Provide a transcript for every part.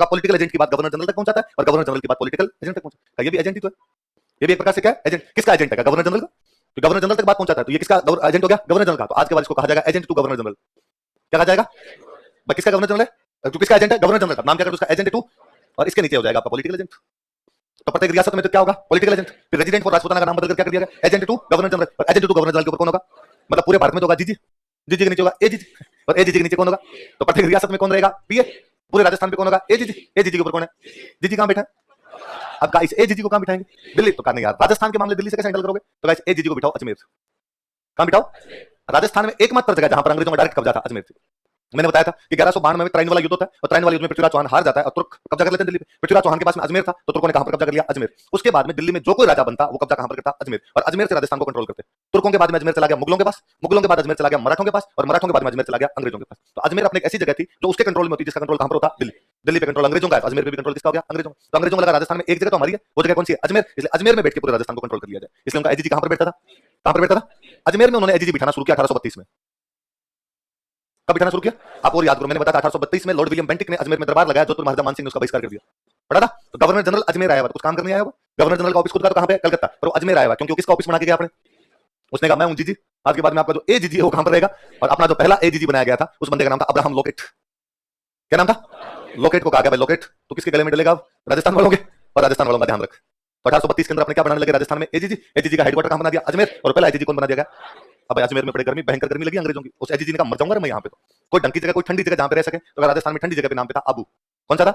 का political agent की बात गवर्नर जनरल तक पहुंचाता है और गवर्नर जनरल की बात पॉलिटिकल एजेंट तक पहुंचाता है। ये भी एजेंट ही तो है, ये भी एक प्रकार से क्या है, एजेंट। किसका एजेंट है? गवर्नर जनरल का। तो गवर्नर जनरल तक बात पहुंचाता है, तो ये किसका एजेंट हो गया? गवर्नर जनरल का। तो आज के बाद इसको कहा जाएगा एजेंट टू गवर्नर जनरल। क्या कहा जाएगा भाई? किसका गवर्नर जनरल है? तो किसका एजेंट है? गवर्नर जनरल का। नाम क्या कर उसका? एजेंट टू, और इसके नीचे हो जाएगा आपका पॉलिटिकल एजेंट। तो प्रत्येक रियासत में तो क्या होगा? Political agent. फिर रेजिडेंट फॉर राजपूताना का नाम बदलकर क्या कर दिया गया? Agent to governor general. और एजेंट टू गवर्नर जनरल के ऊपर कौन होगा? मतलब पूरे भारत में तो होगा जीजी, जीजी के नीचे होगा एजीजी, और एजीजी के नीचे कौन होगा? तो प्रत्येक रियासत में कौन रहेगा? पीए। पूरे राजस्थान पे कौन होगा? एजीजी। एजीजी के ऊपर कौन है? जीजी कहां बैठा है? अब गाइस एजीजी को कहां बिठाएंगे? दिल्ली। तो कहा नहीं यार, राजस्थान के मामले दिल्ली से कैसे हैंडल करोगे? तो गाइस एजीजी को बिठाओ अजमेर। कहां बिठाओ? राजस्थान में एकमात्र जगह जहां पर अंग्रेजों का डायरेक्ट कब्जा था, अजमेर थी। मैंने बताया था कि 1192 में त्राइन वाला युद्ध होता है, और त्राइन वाले युद्ध में पृथ्वीराज चौहान हार जाता है और तुर्क कब्जा कर लेते हैं दिल्ली पे। पृथ्वीराज चौहान के पास में अजमेर था, तो तुर्कों ने कहां पर कब्जा कर लिया? अजमेर। उसके बाद में दिल्ली में जो कोई राजा बनता वो कब्जा कहां पर करता? अजमेर। और अजमेर से राजस्थान को कंट्रोल करते। तुर्कों के बाद में अजमेर चला गया मुगलों के पास, मुगलों के बाद अजमेर चला गया मराठों के पास, और मराठों के बाद में अजमेर चला गया अंग्रेजों के पास। तो अजमेर अपने एक ऐसी जगह थी जो उसके कंट्रोल में होती, जिसका कंट्रोल कहां पर होता? दिल्ली। दिल्ली पे कंट्रोल अंग्रेजों का है, तो अजमेर पे भी कंट्रोल किसका हो गया? अंग्रेजों। तो अंग्रेजों को लगा राजस्थान में एक जगह तो हमारी है, वो जगह कौन सी है? अजमेर। इसलिए अजमेर में बैठ के पूरे राजस्थान को कंट्रोल कर लिया जाए। इसलिए उनका एजीजी कहां पर बैठता था? कहां पर बैठता था? अजमेर में। उन्होंने एजीजी बिठाना शुरू किया 1832 में। कब बिठाना शुरू किया? आप और याद करो, मैंने बताया 1832 में लॉर्ड विलियम बेंटिक ने अजमेर में दरबार लगाया, जोधपुर महाराजा मानसिंह ने उसका बहिष्कार कर दिया। पढ़ा था? तो गवर्नर जनरल अजमेर आया हुआ, कुछ काम करने आया होगा। गवर्नर जनरल का ऑफिस खुद का तो कहां पे? कलकत्ता। पर वो अजमेर आया हुआ क्योंकि किसका ऑफिस बना के गया आपने? उसने कहा मैं हूं जीजी। आज के बाद में आपका जो एजीजी है वो कहां पर रहेगा? और अपना जो पहला एजीजी बनाया गया था उस बंदे का नाम था अब्राहम लोकेट। क्या नाम था? लोकेट को कहा गया भाई लोकेट तो किसके गले में डलेगा? राजस्थान वालों के। और राजस्थान वालों का ध्यान रख। तो 1832 के अंदर अपने क्या बनाने लगे राजस्थान में? एजीजी। एजीजी का हेडक्वार्टर कहां बना दिया? अजमेर। और पहला एजीजी कौन बना दिया गया? अब अजमेर में बड़े गर्मी, भयंकर गर्मी लगी अंग्रेजों की। उस एजीजी ने कहा मर जाऊंगा मैं यहाँ पे। तो कोई ढंग की जगह, कोई ठंडी जगह जहां पे रह सके। तो राजस्थान में ठंडी जगह पे नाम पे था आबू। कौन सा था?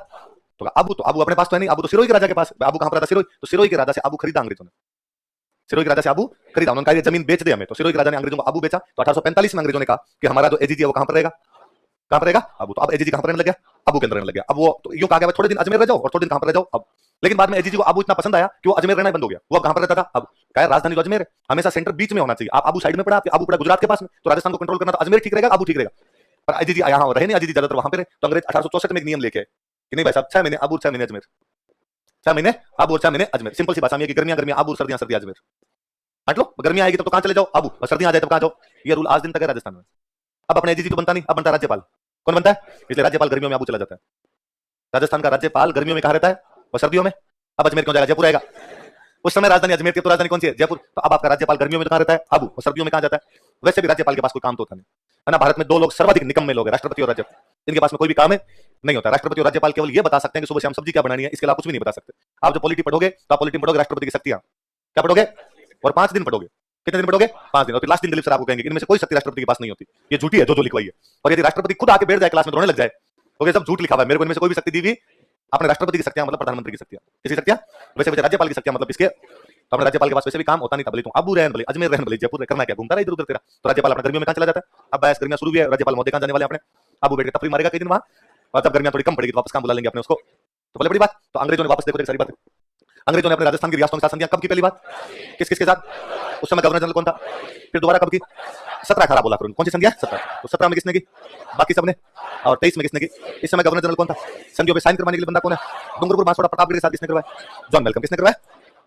तो आबू। तो आबू अपने पास तो है नहीं, आबू तो सिरोही के राजा के पास। आबू कहां पर था? सिरोही। तो सिरोही के राजा से आबू खरीदा अंग्रेजों ने। सिरोही के राजा से आबू खरीदा। उन्होंने कहा जमीन बेच दे हमें। तो सिरोही के राजा ने अंग्रेजों को आबू बेचा। तो 1845 में अंग्रेजों ने कहा कि हमारा जो एजीजी है वो कहां पर रहेगा? कहां पर रहेगा? आबू। तो अब एजीजी कहां पर रहने लग गया? आबू के अंदर रहने लग गया। अब वो तो यूं कहा गया थोड़े दिन अजमेर रह जाओ और थोड़े दिन कहां पर रह जाओ अब। लेकिन बाद में एजीजी को आबू इतना पसंद आया कि वो अजमेर रहना बंद हो गया। वो अब कहां पर रहता था? अब क्या राजधानी जो अजमेर है, हमेशा सेंटर बीच में होना चाहिए। आप आबू साइड में पड़ा, आबू पड़ा गुजरात के पास में, तो राजस्थान को कंट्रोल करना तो अजमेर ठीक रहेगा, आबू ठीक रहेगा। पर एजीजी यहाँ रहे नहीं, एजीजी ज्यादातर वहां पे रहे। तो अंग्रेज 1864 में एक नियम लेके आए कि नहीं भाई साहब 6 महीने आबू, 6 महीने अजमेर। 6 महीने आबू और 6 महीने अजमेर। सिंपल सी भाषा में गर्मियां गर्मियां आबू, सर्दियां सर्दियां अजमेर। हट लो, गर्मियां आएगी तो कहां चले जाओ? आबू। और सर्दियां आ जाए तो कहां जाओ? ये रूल आज दिन तक है राजस्थान में। अब अपने एजीजी तो बनता नहीं, अब बनता राज्यपाल। कौन बनता है? इसलिए राज्यपाल गर्मियों में आबू चला जाता है। राजस्थान का राज्यपाल गर्मियों में कहां रहता है? और सर्दियों में अब अजमेर क्यों जाएगा? जयपुर आएगा। उस समय राजधानी अजमेर की, तो राजधानी कौन सी है? जयपुर। तो अब आपका राज्यपाल गर्मियों में कहां रहता है? आबू। और सर्दियों में कहां जाता है? वैसे भी राज्यपाल के पास कोई काम तो होता नहीं है ना। भारत में 2 लोग सर्वाधिक निकम्मे लोग हैं, राष्ट्रपति और राज्यपाल। इनके पास में कोई भी काम है नहीं होता। राष्ट्रपति और राज्यपाल केवल ये बता सकते हैं कि सुबह शाम सब्जी क्या बनानी है, इसके अलावा कुछ भी नहीं बता सकते। आप जो पॉलिटी पढ़ोगे तो आप पॉलिटी पढ़ोगे राष्ट्रपति की शक्तियां क्या पढ़ोगे, और 5 दिन पढ़ोगे। कितने दिन पढ़ोगे? 5 दिन। और फिर लास्ट दिन दिलीप सर आपको कहेंगे इनमें से कोई शक्ति राष्ट्रपति के पास नहीं होती, ये झूठी है जो लिखवाई है। और यदि राष्ट्रपति खुद आके बैठ जाए क्लास में रोने लग जाए तो ये सब झूठ लिखा हुआ है, मेरे को इनमें से कोई भी शक्ति दी हुई। अपने राष्ट्रपति की शक्तियां मतलब प्रधानमंत्री की शक्तियां, किसी शक्तियां वैसे वैसे राज्यपाल की शक्तियां मतलब इसके। तो अपने राज्यपाल के पास वैसे भी काम होता नहीं था, भले तुम आबू रहन, भले अजमेर रहन, भले जयपुर रह, करना क्या? घूमता रहा इधर उधर तेरा। तो राज्यपाल अपने गर्मियों में कहां चला जाता है? अब बस गर्मियां शुरू हुई है, राज्यपाल मोदी कहां जाने वाले अपने? आबू बैठ के तफरी मारेगा कई दिन वहां, और जब गर्मियां थोड़ी कम पड़ेगी तो वापस कहां बुला लेंगे अपने उसको। तो बड़ी बड़ी बात। तो अंग्रेजों ने वापस देखो सारी बात, अंग्रेजों ने अपने राजस्थान की रियासतों के साथ संधियां कब की? पहली बात किस किस के साथ? उस समय गवर्नर जनरल कौन था? फिर दोबारा कब की? 17 बोला करो, कौन सी संधियां? 17। तो 17 में किसने की? बाकी सबने। और 23 में किसने की? इस समय गवर्नर जनरल कौन था? संधियों पे साइन करवाने के लिए बंदा कौन है? डूंगरपुर बांसवाड़ा प्रतापगढ़ के साथ किसने करवाया? John welcome. किसने करवाया?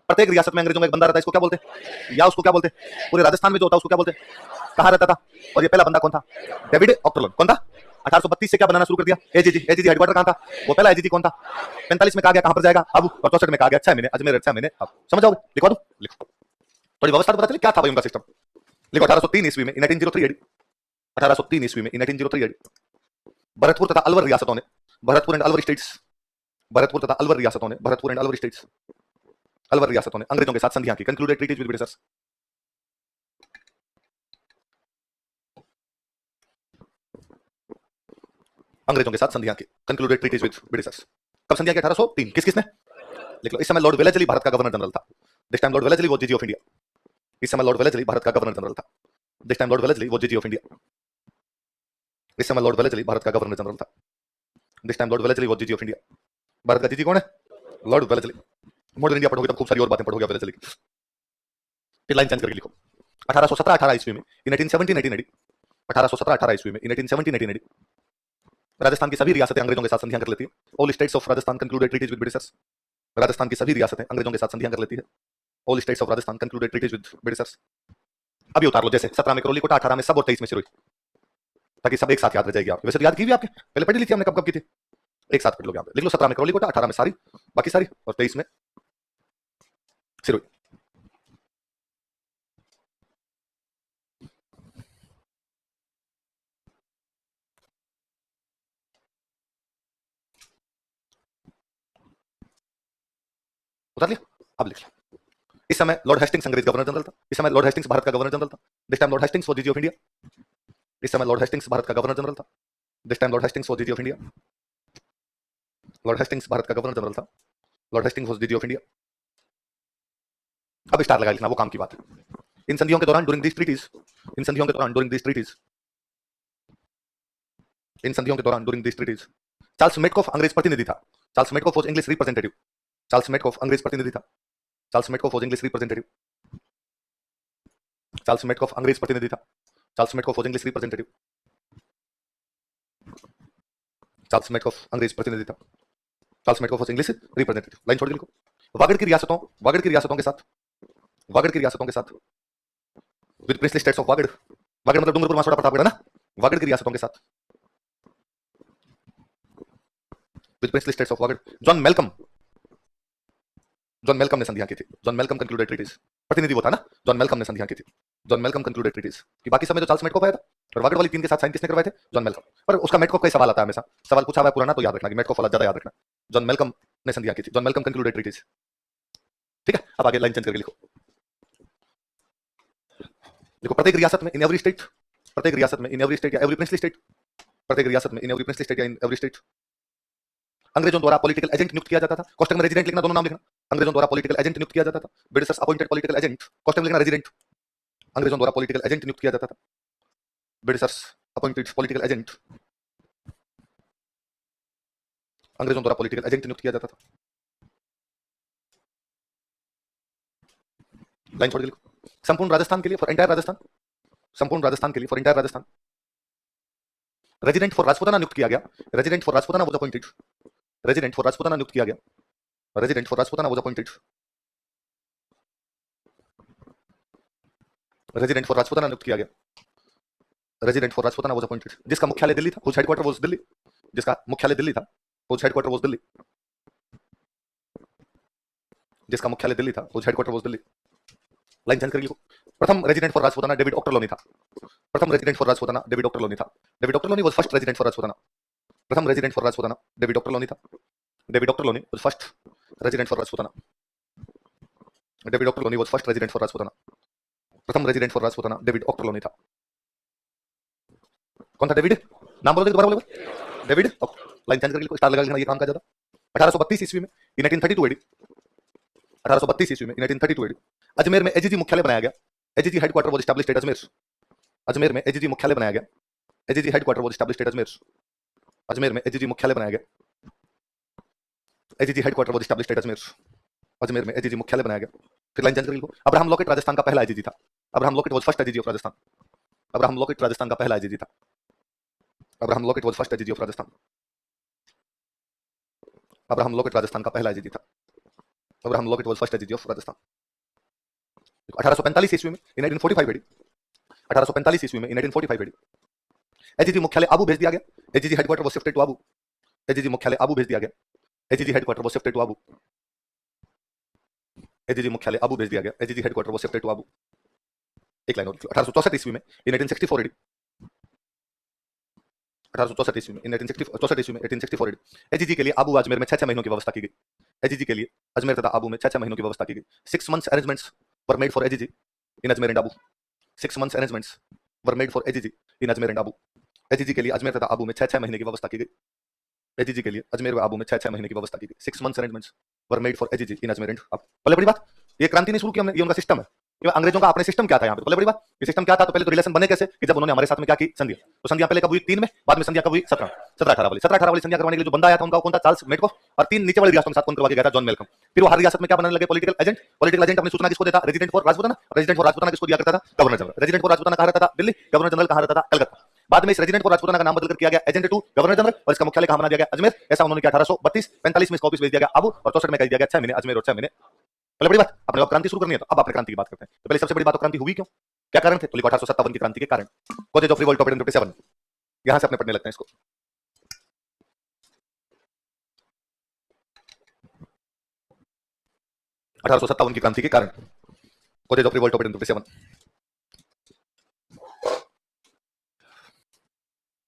प्रत्येक रियासत में अंग्रेजों का एक बंदा रहता है, इसको क्या बोलते हैं? या उसको क्या बोलते हैं? पूरे राजस्थान में जो होता है उसको क्या बोलते हैं? कहां रहता था? और ये पहला बंदा कौन था? डेविड ऑक्टरलन। कौन था? 1832 से क्या बनाना शुरू कर दिया? एजीजी। एजीजी हेडक्वार्टर कहां था? वो पहला एजीजी कौन था? 45 में कहा गया कहां पर जाएगा? आबू। और 64 में कहा गया 6 महीने अजमेर, 6 महीने अब। समझ जाओगे? लिखवा दो, लिखो। थोड़ी व्यवस्था तो पता चली क्या था भाई उनका सिस्टम। लिखो 1803 ईस्वी में 1903 एडी, 1803 ईस्वी में 1903 एडी भरतपुर तथा अलवर रियासतों ने, भरतपुर एंड अलवर स्टेट्स, भरतपुर तथा अलवर रियासतों ने, भरतपुर एंड अलवर स्टेट्स, अलवर रियासतों ने अंग्रेजों के साथ संधियां की, कंक्लूडेड ट्रीटीज विद ब्रिटिशर्स। अंग्रेजों के साथ संधियां की, कंक्लूडेड ट्रीटीज विद ब्रिटिशर्स। कब संधियां की? 1803। किस किसने? लिख लो। इस समय लॉर्ड वेलेस्ली भारत का गवर्नर जनरल था। This time Lord Wellesley was जीजी ऑफ इंडिया। इस समय लॉर्ड वेलेस्ली भारत का गवर्नर जनरल था। This time Lord Wellesley was जीजी ऑफ इंडिया। इस समय लॉर्ड वेलेस्ली भारत का गवर्नर जनरल था। This time Lord Wellesley was जीजी ऑफ इंडिया। भारत का जीजी कौन है? Lord Wellesley. मॉडर्न इंडिया पढ़ोगे तब खूब सारी और बातें पढ़ोगे वेलेस्ली की। फिर लाइन चेंज करके लिखो। 1817-18 ईस्वी में इन 1817-18 एडी, 1817-18 ईस्वी में इन 1817-18 एडी राजस्थान की सभी रियासतें अंग्रेजों के साथ संधियां कर लेती है। All states of Rajasthan concluded treaties with britishers. Rajasthan की सभी रियासतें अंग्रेजों के साथ संधियां कर लेती है। All states of Rajasthan concluded treaties with britishers. अभी उतार लो, जैसे 17 में करोली कोटा, 18 में सब और 23 में सिरोही, ताकि सब एक साथ याद रह जाएगी। आप वैसे तो याद की भी आपने, पहले पढ़ी ली थी हमने, कब कब की थी? एक साथ कर लो, यहाँ पे लिख लो 17 में करौली कोटा, 18 में सारी, बाकी सारी, और 23 में सिरोही। उतार लिया? अब लिख लिया। इस समय लॉर्ड हेस्टिंग्स अंग्रेज गवर्नर जनरल था। इस समय लॉर्ड हेस्टिंग्स भारत का गवर्नर जनरल था। This time Lord Hastings was GG of India. इस समय लॉर्ड हेस्टिंग्स भारत का गवर्नर जनरल था। This time Lord Hastings was GG of India. Lord Hastings Bharat का गवर्नर जनरल था। Lord Hastings was GG of India. अब star लगा लिखना, वो काम की बात है। इन संधियों के दौरान, ड्यूरिंग दिस ट्रीटीज, इन संधियों के दौरान, ड्यूरिंग दिस ट्रीटीज, इन संधियों के दौरान, during this treaties, Charles Metcalfe अंग्रेज प्रतिनिधि था। Charles Metcalfe was English representative. Charles Metcalfe अंग्रेज प्रतिनिधि था। Charles Metcalfe was English representative. Charles Metcalfe अंग्रेज प्रतिनिधि था। Charles Metcalfe was English representative. Charles Metcalfe अंग्रेज प्रतिनिधि था। Charles Metcalfe was English representative. Line छोड़ लिखो। वागड़ की रियासतों, वागड़ की रियासतों के साथ, वागड़ की रियासतों के साथ, with princely states of Vagad, Vagad मतलब डूंगरपुर मासोड़ा प्रतापगढ़ है ना, वागड़ की रियासतों के साथ, with princely states of Vagad, John Malcolm, John Malcolm ने संधियां की थी। जॉन मेलकम कंक्लूडेड ट्रीटीज, प्रतिनिधि वो था ना, जॉन मेलकम ने संधियां की थी। जॉन मेलकम कंक्लूडेड ट्रीटीज कि बाकी सब में जो चार्ल्स मेटकॉफ आया था, और वागड़ वाली 3 के साथ साइन किसने करवाए थे? John Malcolm. पर उसका मेटकॉफ का सवाल आता है हमेशा, सवाल पूछा हुआ है पुराना तो याद रखना कि मेटकॉफ वाला ज्यादा याद रखना। जॉन मेलकम ने संधियां की थी। John Malcolm concluded treaties. ठीक है, अब आगे लाइन चेंज करके लिखो। देखो, प्रत्येक रियासत में, इन एवरी स्टेट, प्रत्येक रियासत में, इन एवरी स्टेट या एवरी प्रिंसली स्टेट, प्रत्येक रियासत में, इन एवरी प्रिंसली स्टेट या इन एवरी स्टेट, अंग्रेजों द्वारा पॉलिटिकल एजेंट नियुक्त किया जाता था। कोष्टक में रेजिडेंट लिखना, दोनों नाम लिखना। अंग्रेजों द्वारा पॉलिटिकल एजेंट नियुक्त किया जाता था। ब्रिटिशर्स अपॉइंटेड पॉलिटिकल एजेंट, कोष्टक में लिखना रेजिडेंट। अंग्रेजों द्वारा पॉलिटिकल एजेंट नियुक्त किया जाता था। ब्रिटिशर्स अपॉइंटेड पॉलिटिकल एजेंट, अंग्रेजों द्वारा पॉलिटिकल एजेंट नियुक्त किया जाता था। लाइन छोड़ के लिखो। संपूर्ण राजस्थान के लिए, फॉर एंटायर राजस्थान, संपूर्ण राजस्थान के लिए, for entire Rajasthan, resident for Rajputana नियुक्त किया गया। Resident for Rajputana was appointed. Resident for Rajputana नियुक्त किया गया। Resident for Rajputana was appointed. Resident for Rajputana नियुक्त किया गया। Resident for Rajputana was appointed. जिसका मुख्यालय दिल्ली था, हुज हेडक्वार्टर वाज दिल्ली, जिसका मुख्यालय दिल्ली था, हुज हेडक्वार्टर वाज दिल्ली, जिसका मुख्यालय दिल्ली था, whose headquarter was Delhi. Line change कर लिखो। प्रथम resident for Rajputana David Ochterlony था। प्रथम resident for Rajputana David Ochterlony था। David Ochterlony was first resident for Rajputana. प्रथम resident for Rajputana David Ochterlony था। David Ochterlony was first resident for Rajputana. David Ochterlony was first resident for Rajputana. प्रथम resident for Rajputana David Ochterlony था। कौन था David? नाम बोलोगे दोबारा बोलोगे? डेविड। लाइन चेंज कर लिखो, स्टार लगा लेना, ये काम का ज्यादा। 1832 ईस्वी में, इन 1832 एडी, 1832 ईस्वी में, इन 1832 एडी, अजमेर में एजीजी मुख्यालय बनाया गया। AGG headquarter was established eight Ajmer. Ajmer में एजीजी मुख्यालय बनाया गया। AGG headquarter was established eight Ajmer. Ajmer में एजीजी मुख्यालय बनाया गया। AGG headquarter was established eight Ajmer. Ajmer में एजीजी मुख्यालय बनाया गया। फिर लाइन चेंज कर लिखो। अब्राहम लॉकेट राजस्थान का पहला एजीजी था। Abraham locket was first AGG of Rajasthan. Abraham locket Rajasthan का पहला एजीजी था। Abraham locket was first AGG of Rajasthan. Abraham locket Rajasthan का पहला एजीजी था। Abraham locket was first AGG of Rajasthan. 1845 ईस्वी में, इन 1845 एडी, 1845 ईस्वी में, इन 1845 एडी, एजीजी मुख्यालय आबू भेज दिया गया। AGG headquarter was shifted to Abu. AGG मुख्यालय आबू भेज दिया गया। AGG headquarter was shifted to Abu. AGG मुख्यालय आबू भेज दिया गया। AGG headquarter was shifted to Abu. एक लाइन और, 1864 ईस्वी में, इन 1864 एडी, 1864 ईस्वी में, इन 1864 ईस्वी में, 1864 एडी, एजीजी के लिए आबू अजमेर में 6-6 महीनों की व्यवस्था की गई। एजीजी के लिए अजमेर तथा आबू में 6-6 महीनों की व्यवस्था की गई। 6 months arrangements were made for AGG in Ajmer and Abu. 6 months arrangements were made for AGG in Ajmer and Abu. AGG के लिए अजमेर तथा आबू में 6-6 महीने की व्यवस्था की गई। AGG के लिए अजमेर व आबू में 6-6 महीने की व्यवस्था की गई। 6 months arrangements were made for AGG in Ajmer and Abu. पहले बड़ी बात, ये क्रांति नहीं शुरू की हमने, ये उनका सिस्टम है। ये अंग्रेजों का अपने सिस्टम क्या था यहाँ पे? पहले बड़ी बात, ये सिस्टम क्या था? तो पहले तो रिलेशन बने कैसे कि जब उन्होंने हमारे साथ में क्या की? संधियां। तो संधियां पहले कब हुई? 3 में, बाद में संधियां कब हुई? 17-18 वाली। 17-18 वाली संधियां करवाने के लिए जो बंदा आया था उनका कौन था? Charles Metcalfe. और 3 नीचे वाली रियासतों के साथ कौन करवा के गया था? John Malcolm. फिर वो हर रियासत में क्या बनाने लगे? Political agent. पॉलिटिकल एजेंट अपनी सूचना किसको देता? Resident for Rajputana. Resident for Rajputana किसको दिया करता था? Governor general. Resident for Rajputana कहां रहता था? दिल्ली। गवर्नर जनरल कहां रहता था? कलकत्ता। बाद में इस रेजिडेंट फॉर राजपुताना का नाम बदलकर किया गया एजेंट टू गवर्नर जनरल, और इसका मुख्यालय कहां बना दिया गया? अजमेर। ऐसा उन्होंने किया 1832। 45 में इसका ऑफिस भेज दिया गया आबू, और 64 में कह दिया गया 6 महीने अजमेर और 6 महीने। पहले बड़ी बात, अपने अब क्रांति शुरू करनी है तो अब अपने क्रांति की बात करते हैं। तो पहले सबसे बड़ी बात, क्रांति हुई क्यों? क्या कारण थे? तो लिखो 1857 की क्रांति के कारण। कॉजेज ऑफ रिवोल्ट ऑफ 1857, यहां से अपने पढ़ने लगते हैं इसको। 1857 की क्रांति के कारण। College of revolt open 27।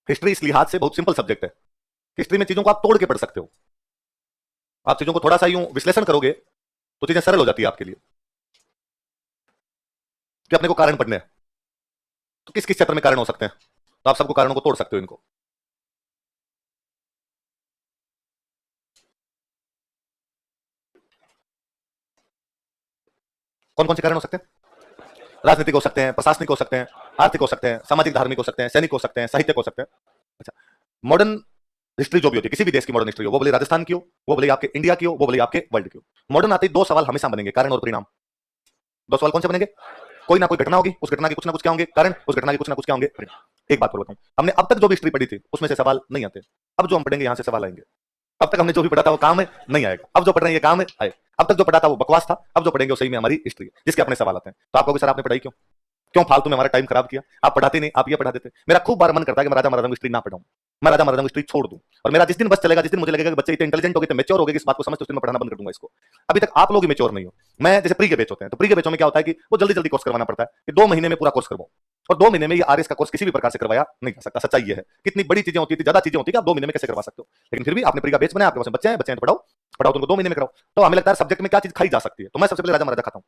History इस लिहाज से बहुत सिंपल सब्जेक्ट है। हिस्ट्री में चीजों को आप तोड़ के पढ़ सकते हो। आप चीजों को थोड़ा सा यूं विश्लेषण करोगे तो चीजें सरल हो जाती है आपके लिए। कि अपने को कारण पढ़ने हैं तो किस किस क्षेत्र में कारण हो सकते हैं, तो आप सबको कारणों को तोड़ सकते हो इनको। कौन कौन से कारण हो सकते हैं? राजनीतिक हो सकते हैं, प्रशासनिक हो सकते हैं, आर्थिक हो सकते हैं, सामाजिक धार्मिक हो सकते हैं, सैनिक हो सकते हैं, साहित्यिक हो सकते हैं। अच्छा, मॉडर्न हिस्ट्री जो भी होती है, किसी भी देश की मॉडर्न हिस्ट्री हो, वो भले राजस्थान की हो, वो भले आपके इंडिया की हो, वो भले आपके वर्ल्ड की हो, मॉडर्न आते ही दो सवाल हमेशा बनेंगे, कारण और परिणाम। दो सवाल कौन से बनेंगे? कोई ना कोई घटना होगी, उस घटना के कुछ ना कुछ क्या होंगे कारण, उस घटना के कुछ ना कुछ क्या होंगे परिणाम। एक बात और बताऊं, हमने अब तक जो भी हिस्ट्री पढ़ी थी उसमें से सवाल नहीं आते। अब जो हम पढ़ेंगे यहां से सवाल आएंगे। अब तक हमने जो भी पढ़ा था वो काम है नहीं आएगा, अब जो पढ़ रहे हैं ये काम है आएगा। अब तक जो पढ़ा था वो बकवास था, अब जो पढ़ेंगे वो सही में हमारी हिस्ट्री है जिसके अपने सवाल आते हैं। तो आप कहोगे सर आपने पढ़ाई क्यों, क्यों फालतू में हमारा टाइम खराब किया, आप पढ़ाते नहीं, आप ये पढ़ा देते। मेरा खूब बार मन करता है कि मैं राजा महाराजा की हिस्ट्री ना पढ़ाऊं, मैं राजा महाराजा की हिस्ट्री छोड़ दूं, और मेरा जिस दिन बस चलेगा, जिस दिन मुझे लगेगा कि बच्चे इतने इंटेलिजेंट हो गए, मैच्योर हो गए, इस बात को समझते उस दिन मैं पढ़ाना बंद कर दूंगा इसको। अभी तक आप लोग ही मैच्योर नहीं हो। मैं जैसे प्री के बैच होते हैं, तो प्री के बैचों में क्या होता है कि वो जल्दी जल्दी कोर्स करवाना पड़ता है कि 2 महीने में पूरा कोर्स करवाओ, और 2 महीने में ये आरएस का कोर्स किसी भी प्रकार से करवाया नहीं जा सकता। सच्चाई ये है, कितनी बड़ी चीजें होती थी, ज्यादा चीजें होती है, आप 2 महीने में कैसे करवा सकते हो। लेकिन फिर भी आपने प्री का बैच बनाया, आपके पास बच्चे हैं तो पढ़ाओ, पढ़ाओ तो उनको 2 महीने में कराओ। तो हमें लगता है सब्जेक्ट में क्या चीज खाई जा सकती है, तो मैं सबसे पहले राजा महाराजा खाता हूं।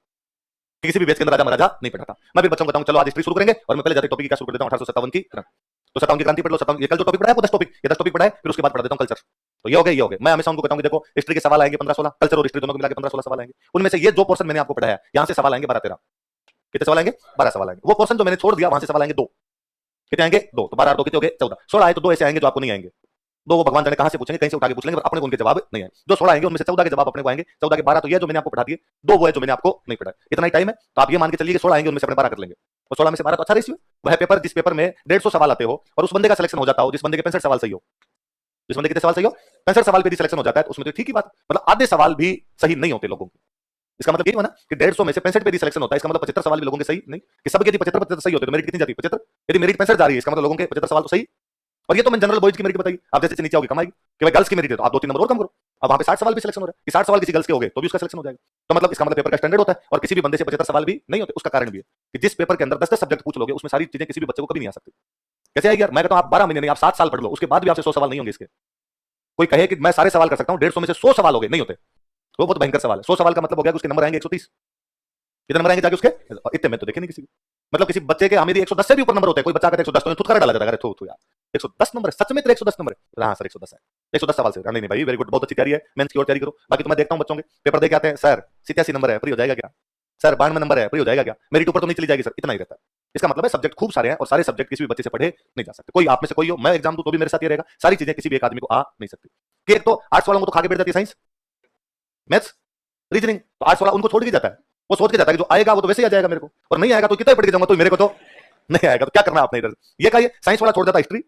किसी भी बेच के अंदर राजा महाराजा नहीं पढ़ाता। मैं भी बच्चों को बताऊं चलो आज हिस्ट्री शुरू करेंगे, और मैं पहले जाते टॉपिक क्या शुरू कर देता हूं 1857 की क्रांति। तो 57 की क्रांति पढ़ लो, 57 ये कल जो टॉपिक पढ़ा है वो 10 टॉपिक, ये 10 टॉपिक पढ़ा है, फिर उसके बाद पढ़ा देता हूं कल्चर। तो ये हो गए, ये हो गए। मैं हमेशा उनको बताऊंगा देखो हिस्ट्री के सवाल आएंगे 15-16, कल्चर और हिस्ट्री दोनों को मिला के 15-16 सवाल आएंगे। उनमें से ये जो पोर्शन मैंने आपको पढ़ाया है यहां से सवाल आएंगे 12-13। कितने सवाल आएंगे? 12 सवाल आएंगे। वो पोर्शन जो मैंने छोड़ दिया वहां से सवाल आएंगे 2। कितने आएंगे? 2। तो 12 और 2 कितने हो गए? 14। 16 आए तो 2 ऐसे आएंगे जो आपको नहीं आएंगे। 2 वो भगवान जाने कहां से पूछेंगे, कहीं से उठा के पूछ लेंगे, और अपने को उनके जवाब नहीं आएंगे। जो 16 आएंगे उनमें से 14 के जवाब अपने को आएंगे। 14 के 12 तो ये जो मैंने आपको पढ़ा दिए, 2 वो है जो मैंने आपको नहीं पढ़ाया। इतना ही टाइम है, तो आप ये मान के चलिए कि 16 आएंगे उनमें से अपने 12 कर लेंगे, और 16 में से 12 तो अच्छा रेशियो है। वह पेपर जिस पेपर में 150 सवाल आते हो और उस बंदे का सिलेक्शन हो जाता हो जिस बंदे के 65 सवाल सही हो, जिस बंदे कितने सवाल सही हो, 65 सवाल पे भी सिलेक्शन हो जाता है, तो उसमें तो ठीक ही बात। मतलब आधे सवाल भी सही नहीं होते लोगों के। इसका मतलब ये हुआ ना कि 150 में से 65 पे भी सिलेक्शन होता है, इसका मतलब 75 सवाल भी लोगों के सही नहीं। कि सबके यदि 75% सही होते तो मेरिट कितनी जाती है? 75। यदि मेरिट 65 जा रही है इसका मतलब लोगों के 75 सवाल तो सही। और ये तो मैं जनरल बॉयज की मेरिट बताई, आप जैसे नीचे आओगे कम आएगी। कि भाई गर्ल्स की मेरिट है तो आप 2-3 नंबर और कम करो। अब वहां पे 60 सवाल भी सिलेक्शन हो रहा है कि 60 सवाल किसी गर्ल्स के हो गए तो भी उसका सिलेक्शन हो जाएगा। तो मतलब इसका मतलब पेपर का स्टैंडर्ड होता है, और किसी भी बंदे से 75 सवाल भी नहीं होते। उसका कारण भी है कि जिस पेपर के अंदर 10-10 सब्जेक्ट पूछ लोगे उसमें सारी चीजें किसी भी बच्चे को कभी नहीं आ सकती। कैसे आएगी यार? मैं कहता हूं आप 12 महीने नहीं, आप 7 साल पढ़ लो, उसके बाद भी आपसे 100 सवाल नहीं होंगे इसके। कोई कहे कि मैं सारे सवाल कर सकता हूं, 150 में से 100 सवाल हो गए, नहीं होते। वो बहुत भयंकर सवाल है। 100 सवाल का मतलब हो गया कि उसके नंबर आएंगे 130। कितने नंबर आएंगे जाके उसके? इतने में तो देखे नहीं किसी। मतलब किसी बच्चे के हमें 110 से भी ऊपर नंबर होते हैं। कोई बच्चा कहता है 110 तो थुतकारा डाला जाता है, अरे थू थू यार 110 नंबर है, सच में तेरे 110 नंबर है? हाँ सर 110 है, 110 सवाल से। नहीं नहीं भाई वेरी गुड, बहुत अच्छी तैयारी है, मेंस की और तैयारी करो। बाकी तो मैं देखता हूं बच्चों के पेपर दे के आते हैं, सर 87 नंबर है, फ्री हो जाएगा क्या? सर 92 नंबर है, फ्री हो जाएगा क्या? मेरिट ऊपर तो नहीं चली जाएगी सर, इतना ही रहता है। इसका मतलब है सब्जेक्ट खूब सारे हैं और सारे सब्जेक्ट किसी भी बच्चे से पढ़े नहीं जा सकते। कोई आप में से कोई हो, मैं एग्जाम दूं तो भी मेरे साथ ये रहेगा, सारी चीजें किसी भी एक आदमी को आ नहीं सकती। कि एक तो आर्ट्स वालों को तो खा के बैठ जाती है साइंस, मैथ्स, रीजनिंग, तो आर्ट्स वाला उनको छोड़ के जाता है। वो सोच के जाता है कि जो आएगा वो तो वैसे ही आ जाएगा मेरे को, और नहीं आएगा तो कितना ही पढ़ के जाऊंगा तो मेरे को तो नहीं आएगा, तो क्या करना आपने इधर? ये कहिए साइंस वाला छोड़ जाता हिस्ट्री,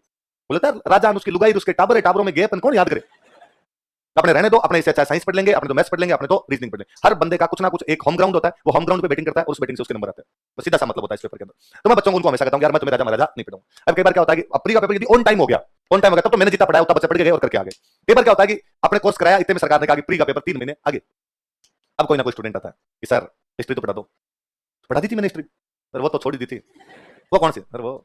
बोलता है राजा उसकी लुगाई उसके टाबर है, टाबरों में गए कौन याद करे? अपने रहने दो, अपने इससे अच्छा साइंस पढ़ लेंगे, अपने तो मैथ्स पढ़ लेंगे, अपने तो रीजनिंग पढ़ लेंगे। हर बंदे का कुछ ना कुछ एक होम ग्राउंड होता है, वो होम ग्राउंड पे बैटिंग करता है और उस बैटिंग से उसके नंबर आते हैं। बस सीधा सा मतलब होता है इस पेपर के अंदर। तो मैं बच्चों को उनको हमेशा कहता हूं यार मैं तुम्हें राजा महाराजा नहीं पढ़ाऊंगा। अब कई बार क्या होता है कि प्री का पेपर यदि ऑन टाइम हो गया, ऑन टाइम हो गया तब तो मैंने जितना पढ़ाया उतना बच्चे पढ़ के गए और करके आ गए। कई बार क्या होता है कि अपने कोर्स कराया इतने में सरकार ने कहा कि प्री का पेपर 3 महीने आगे। अब कोई ना कोई स्टूडेंट आता है कि सर हिस्ट्री तो पढ़ा दो। पढ़ा दी थी मैंने हिस्ट्री, सर वो तो छोड़ दी थी। वो कौन सी? सर वो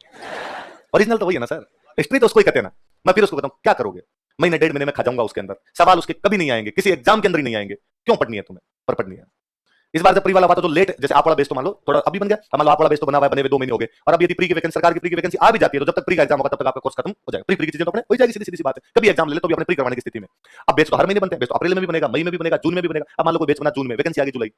ओरिजिनल तो वही है ना सर, हिस्ट्री तो उसको ही कहते हैं ना। मैं फिर उसको बताऊं क्या करोगे, महीने 1.5 महीने में खा जाऊंगा उसके अंदर, सवाल उसके कभी नहीं आएंगे, किसी एग्जाम के अंदर ही नहीं आएंगे। क्यों पढ़नी है तुम्हें? पर पढ़नी है। इस बार जब प्री वाला बात तो लेट, जैसे आप वाला बेस तो मान लो थोड़ा अभी बन गया, मान लो आप वाला बेस तो बना हुआ है, बने हुए 2 महीने हो गए, और अब यदि प्री की वैकेंसी, सरकार की प्री की वैकेंसी आ भी जाती है तो जब तक प्री का एग्जाम होगा तब तक आपका कोर्स खत्म हो जाएगा। प्री की चीजें तो अपने हो जाएगी, सीधी सीधी सी बात है। कभी एग्जाम ले ले तो भी अपने प्री करवाने की स्थिति में। अब बेस तो हर महीने बनते हैं, बेस तो अप्रैल में भी बनेगा, मई में भी बनेगा, जून में भी बनेगा। अब मान लो कोई बेस बना जून में, वैकेंसी आ गई जुलाई,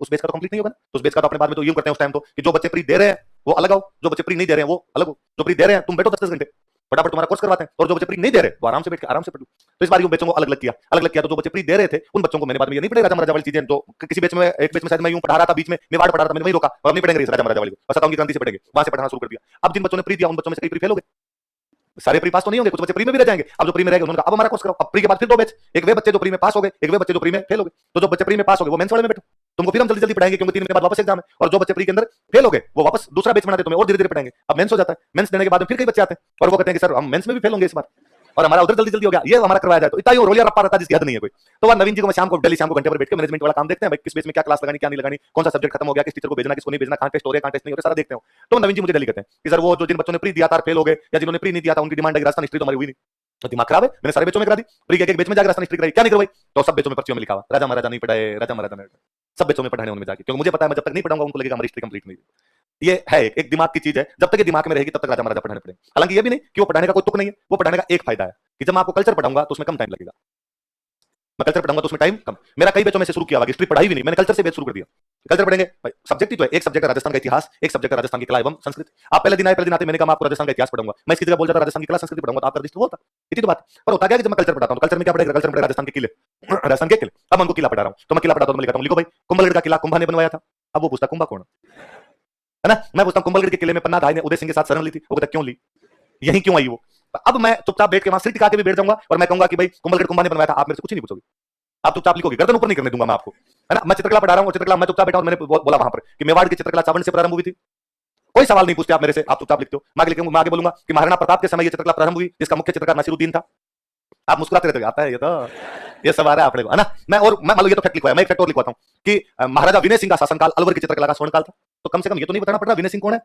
उस बेस का तो कंप्लीट नहीं होगा ना। तो उस बेस का तो अपने बाद में तो यूं करते हैं उस टाइम तो कि जो बच्चे प्री दे रहे हैं वो अलग आओ, जो बच्चे प्री नहीं दे रहे हैं वो अलग हो। जो प्री दे रहे हैं तुम बैठो 10-10 घंटे फटाफट तुम्हारा कोर्स करवाते हैं, और जो बच्चे प्री नहीं दे रहे वो आराम से बैठ के आराम से पढ़ लो। तो इस बार यूं बच्चों को अलग अलग किया, अलग अलग किया। तो जो बच्चे प्री दे रहे थे उन बच्चों को मैंने बाद में ये नहीं पढ़ेगा राजा महाराजा वाली चीजें, जो किसी बेच में एक बेच में शायद मैं यूं पढ़ा रहा था, बीच में मेवाड़ पढ़ा रहा था, मैंने वही रोका, और नहीं पढ़ेंगे राजा महाराजा वाली को, बस 57 की क्रांति से पढ़ेंगे, वहां से पढ़ाना शुरू कर दिया। अब जिन बच्चों ने प्री दिया उन बच्चों में से कई प्री फेल हो गए, सारे प्री पास तो नहीं होंगे, कुछ बच्चे प्री में भी रह जाएंगे। अब जो प्री में रह गए उन्होंने अब हमारा कोर्स करो। अब प्री के बाद फिर 2 बैच, एक वे बच्चे जो प्री में पास हो गए, एक वे बच्चे जो प्री में फेल हो गए। तो जो बच्चे प्री में पास हो गए वो मेंस वाले में बैठो, तुमको फिर हम जल्दी जल्दी पढ़ाएंगे क्योंकि 3 महीने बाद वापस एग्जाम है। और जो बच्चे प्री के अंदर फेल हो गए वो वापस दूसरा बैच बनाते तुम्हें और धीरे धीरे पढ़ाएंगे। अब मेंस हो जाता है, मेंस देने के बाद फिर कई बच्चे आते हैं और वो कहते हैं कि सर हम मेंस में भी फेल होंगे इस बार। और हमारा उधर जल्दी जल्दी हो गया, ये हमारा करवाया जाए तो इतना ही रोलिया रप्पा रहता है जिसकी हद नहीं है कोई। तो वह नवीन जी को मैं शाम को डेली शाम को घंटे पर बैठ के मैनेजमेंट वाला काम देखते हैं, भाई किस बेस में क्या क्लास लगानी क्या नहीं लगानी, कौन सा सब्जेक्ट खत्म हो गया, किस टीचर को भेजना किसको नहीं भेजना, कहां टेस्ट हो रहे कहां टेस्ट नहीं हो रहे, सारा देखते हो। तो नवीन जी मुझे डेली कहते हैं कि सर वो जो जिन बच्चों ने प्री दिया था फेल हो गए, या जिन्होंने प्री नहीं दिया था उनकी डिमांड है राजस्थान हिस्ट्री तो हमारी हुई नहीं, तो दिमाग खराब है, मैंने सारे बच्चों में करा दी, प्री के एक बेच में जाकर राजस्थान हिस्ट्री कराई, क्या नहीं करवाई, तो सब बच्चों में पर्चियों में लिखा हुआ राजा महाराजा नहीं पढ़ाए, राजा महाराजा नहीं, सब बच्चों में पढ़ाने उनमें जाके, क्योंकि मुझे पता है मैं जब तक नहीं पढ़ाऊंगा उनको लगेगा हमारी हिस्ट्री कंप्लीट नहीं। ये है एक दिमाग की चीज है, जब तक ये दिमाग में रहेगी तब तक राजा महाराजा पढ़ाने पड़ेंगे। हालांकि ये भी नहीं कि वो पढ़ाने का कोई तुक नहीं है, वो पढ़ाने का एक फायदा है कि जब मैं आपको कल्चर पढ़ाऊंगा तो उसमें कम टाइम लगेगा, मैं कल्चर पढ़ाऊंगा तो उसमें टाइम कम। मेरा कई बच्चों में से शुरू किया हुआ हिस्ट्री पढ़ाई भी नहीं, मैंने कल्चर से बेच शुरू कर दिया। कल्चर पढ़ेंगे भाई, सब्जेक्ट ही तो है, एक सब्जेक्ट राजस्थान का इतिहास, एक सब्जेक्ट राजस्थान की कला एवं संस्कृति। आप पहले दिन आए, पहले दिन आते मैंने कहा आपको राजस्थान का इतिहास पढ़ाऊंगा, मैं इसकी जगह बोल जाता राजस्थान की कला संस्कृति पढ़ाऊंगा, तो आपका रजिस्टर होता, इतनी तो बात। पर होता क्या कि जब मैं कल्चर पढ़ाता हूं तो कल्चर में क्या पढ़ेगा, कल्चर में पढ़ेगा राजस्थान के किले, राजस्थान के किले। अब उनको किला पढ़ा रहा हूं तो मैं किला पढ़ाता हूं, मैं लिखता हूं लिखो भाई कुंभलगढ़ का किला कुंभा ने बनवाया था। अब वो पूछता कुंभा कौन है ना, मैं पूछता हूं कुंभलगढ़ के किले में पन्ना धाई ने उदय सिंह के साथ शरण ली थी, वो कहता क्यों ली, यही क्यों आई वो। अब मैं चुपचाप बैठ के वहां सिर टिका के भी बैठ जाऊंगा और मैं कहूंगा कि भाई कुंभलगढ़ कुंभा ने बनवाया था, आप मेरे से कुछ नहीं पूछोगे, आप चुपचाप लिखोगे, गर्दन ऊपर नहीं करने दूंगा मैं आपको, है ना। मैं चित्रकला पढ़ा रहा हूं, चित्रकला मैं चुपचाप बैठा हूं, मैंने बोला वहां पर कि मेवाड़ की चित्रकला चावड़ से प्रारंभ हुई थी, कोई सवाल नहीं पूछते आप मेरे से, आप चुपचाप लिखते हो। मैं आगे बोलूंगा कि महाराणा प्रताप के समय ये चित्रकला प्रारंभ हुई जिसका मुख्य चित्रकार नसीरुद्दीन था, आप मुस्कुराते रहते हो, आता है ये तो ये सब आ रहा है अपने को, है ना। मैं मान लो ये तो फैक्ट लिखवाया, मैं एक फैक्ट और लिखवाता हूं कि महाराजा विनय सिंह का शासनकाल अलवर की चित्रकला का स्वर्णकाल था, तो कम से कम ये तो नहीं बताना पड़ रहा विनय सिंह कौन है।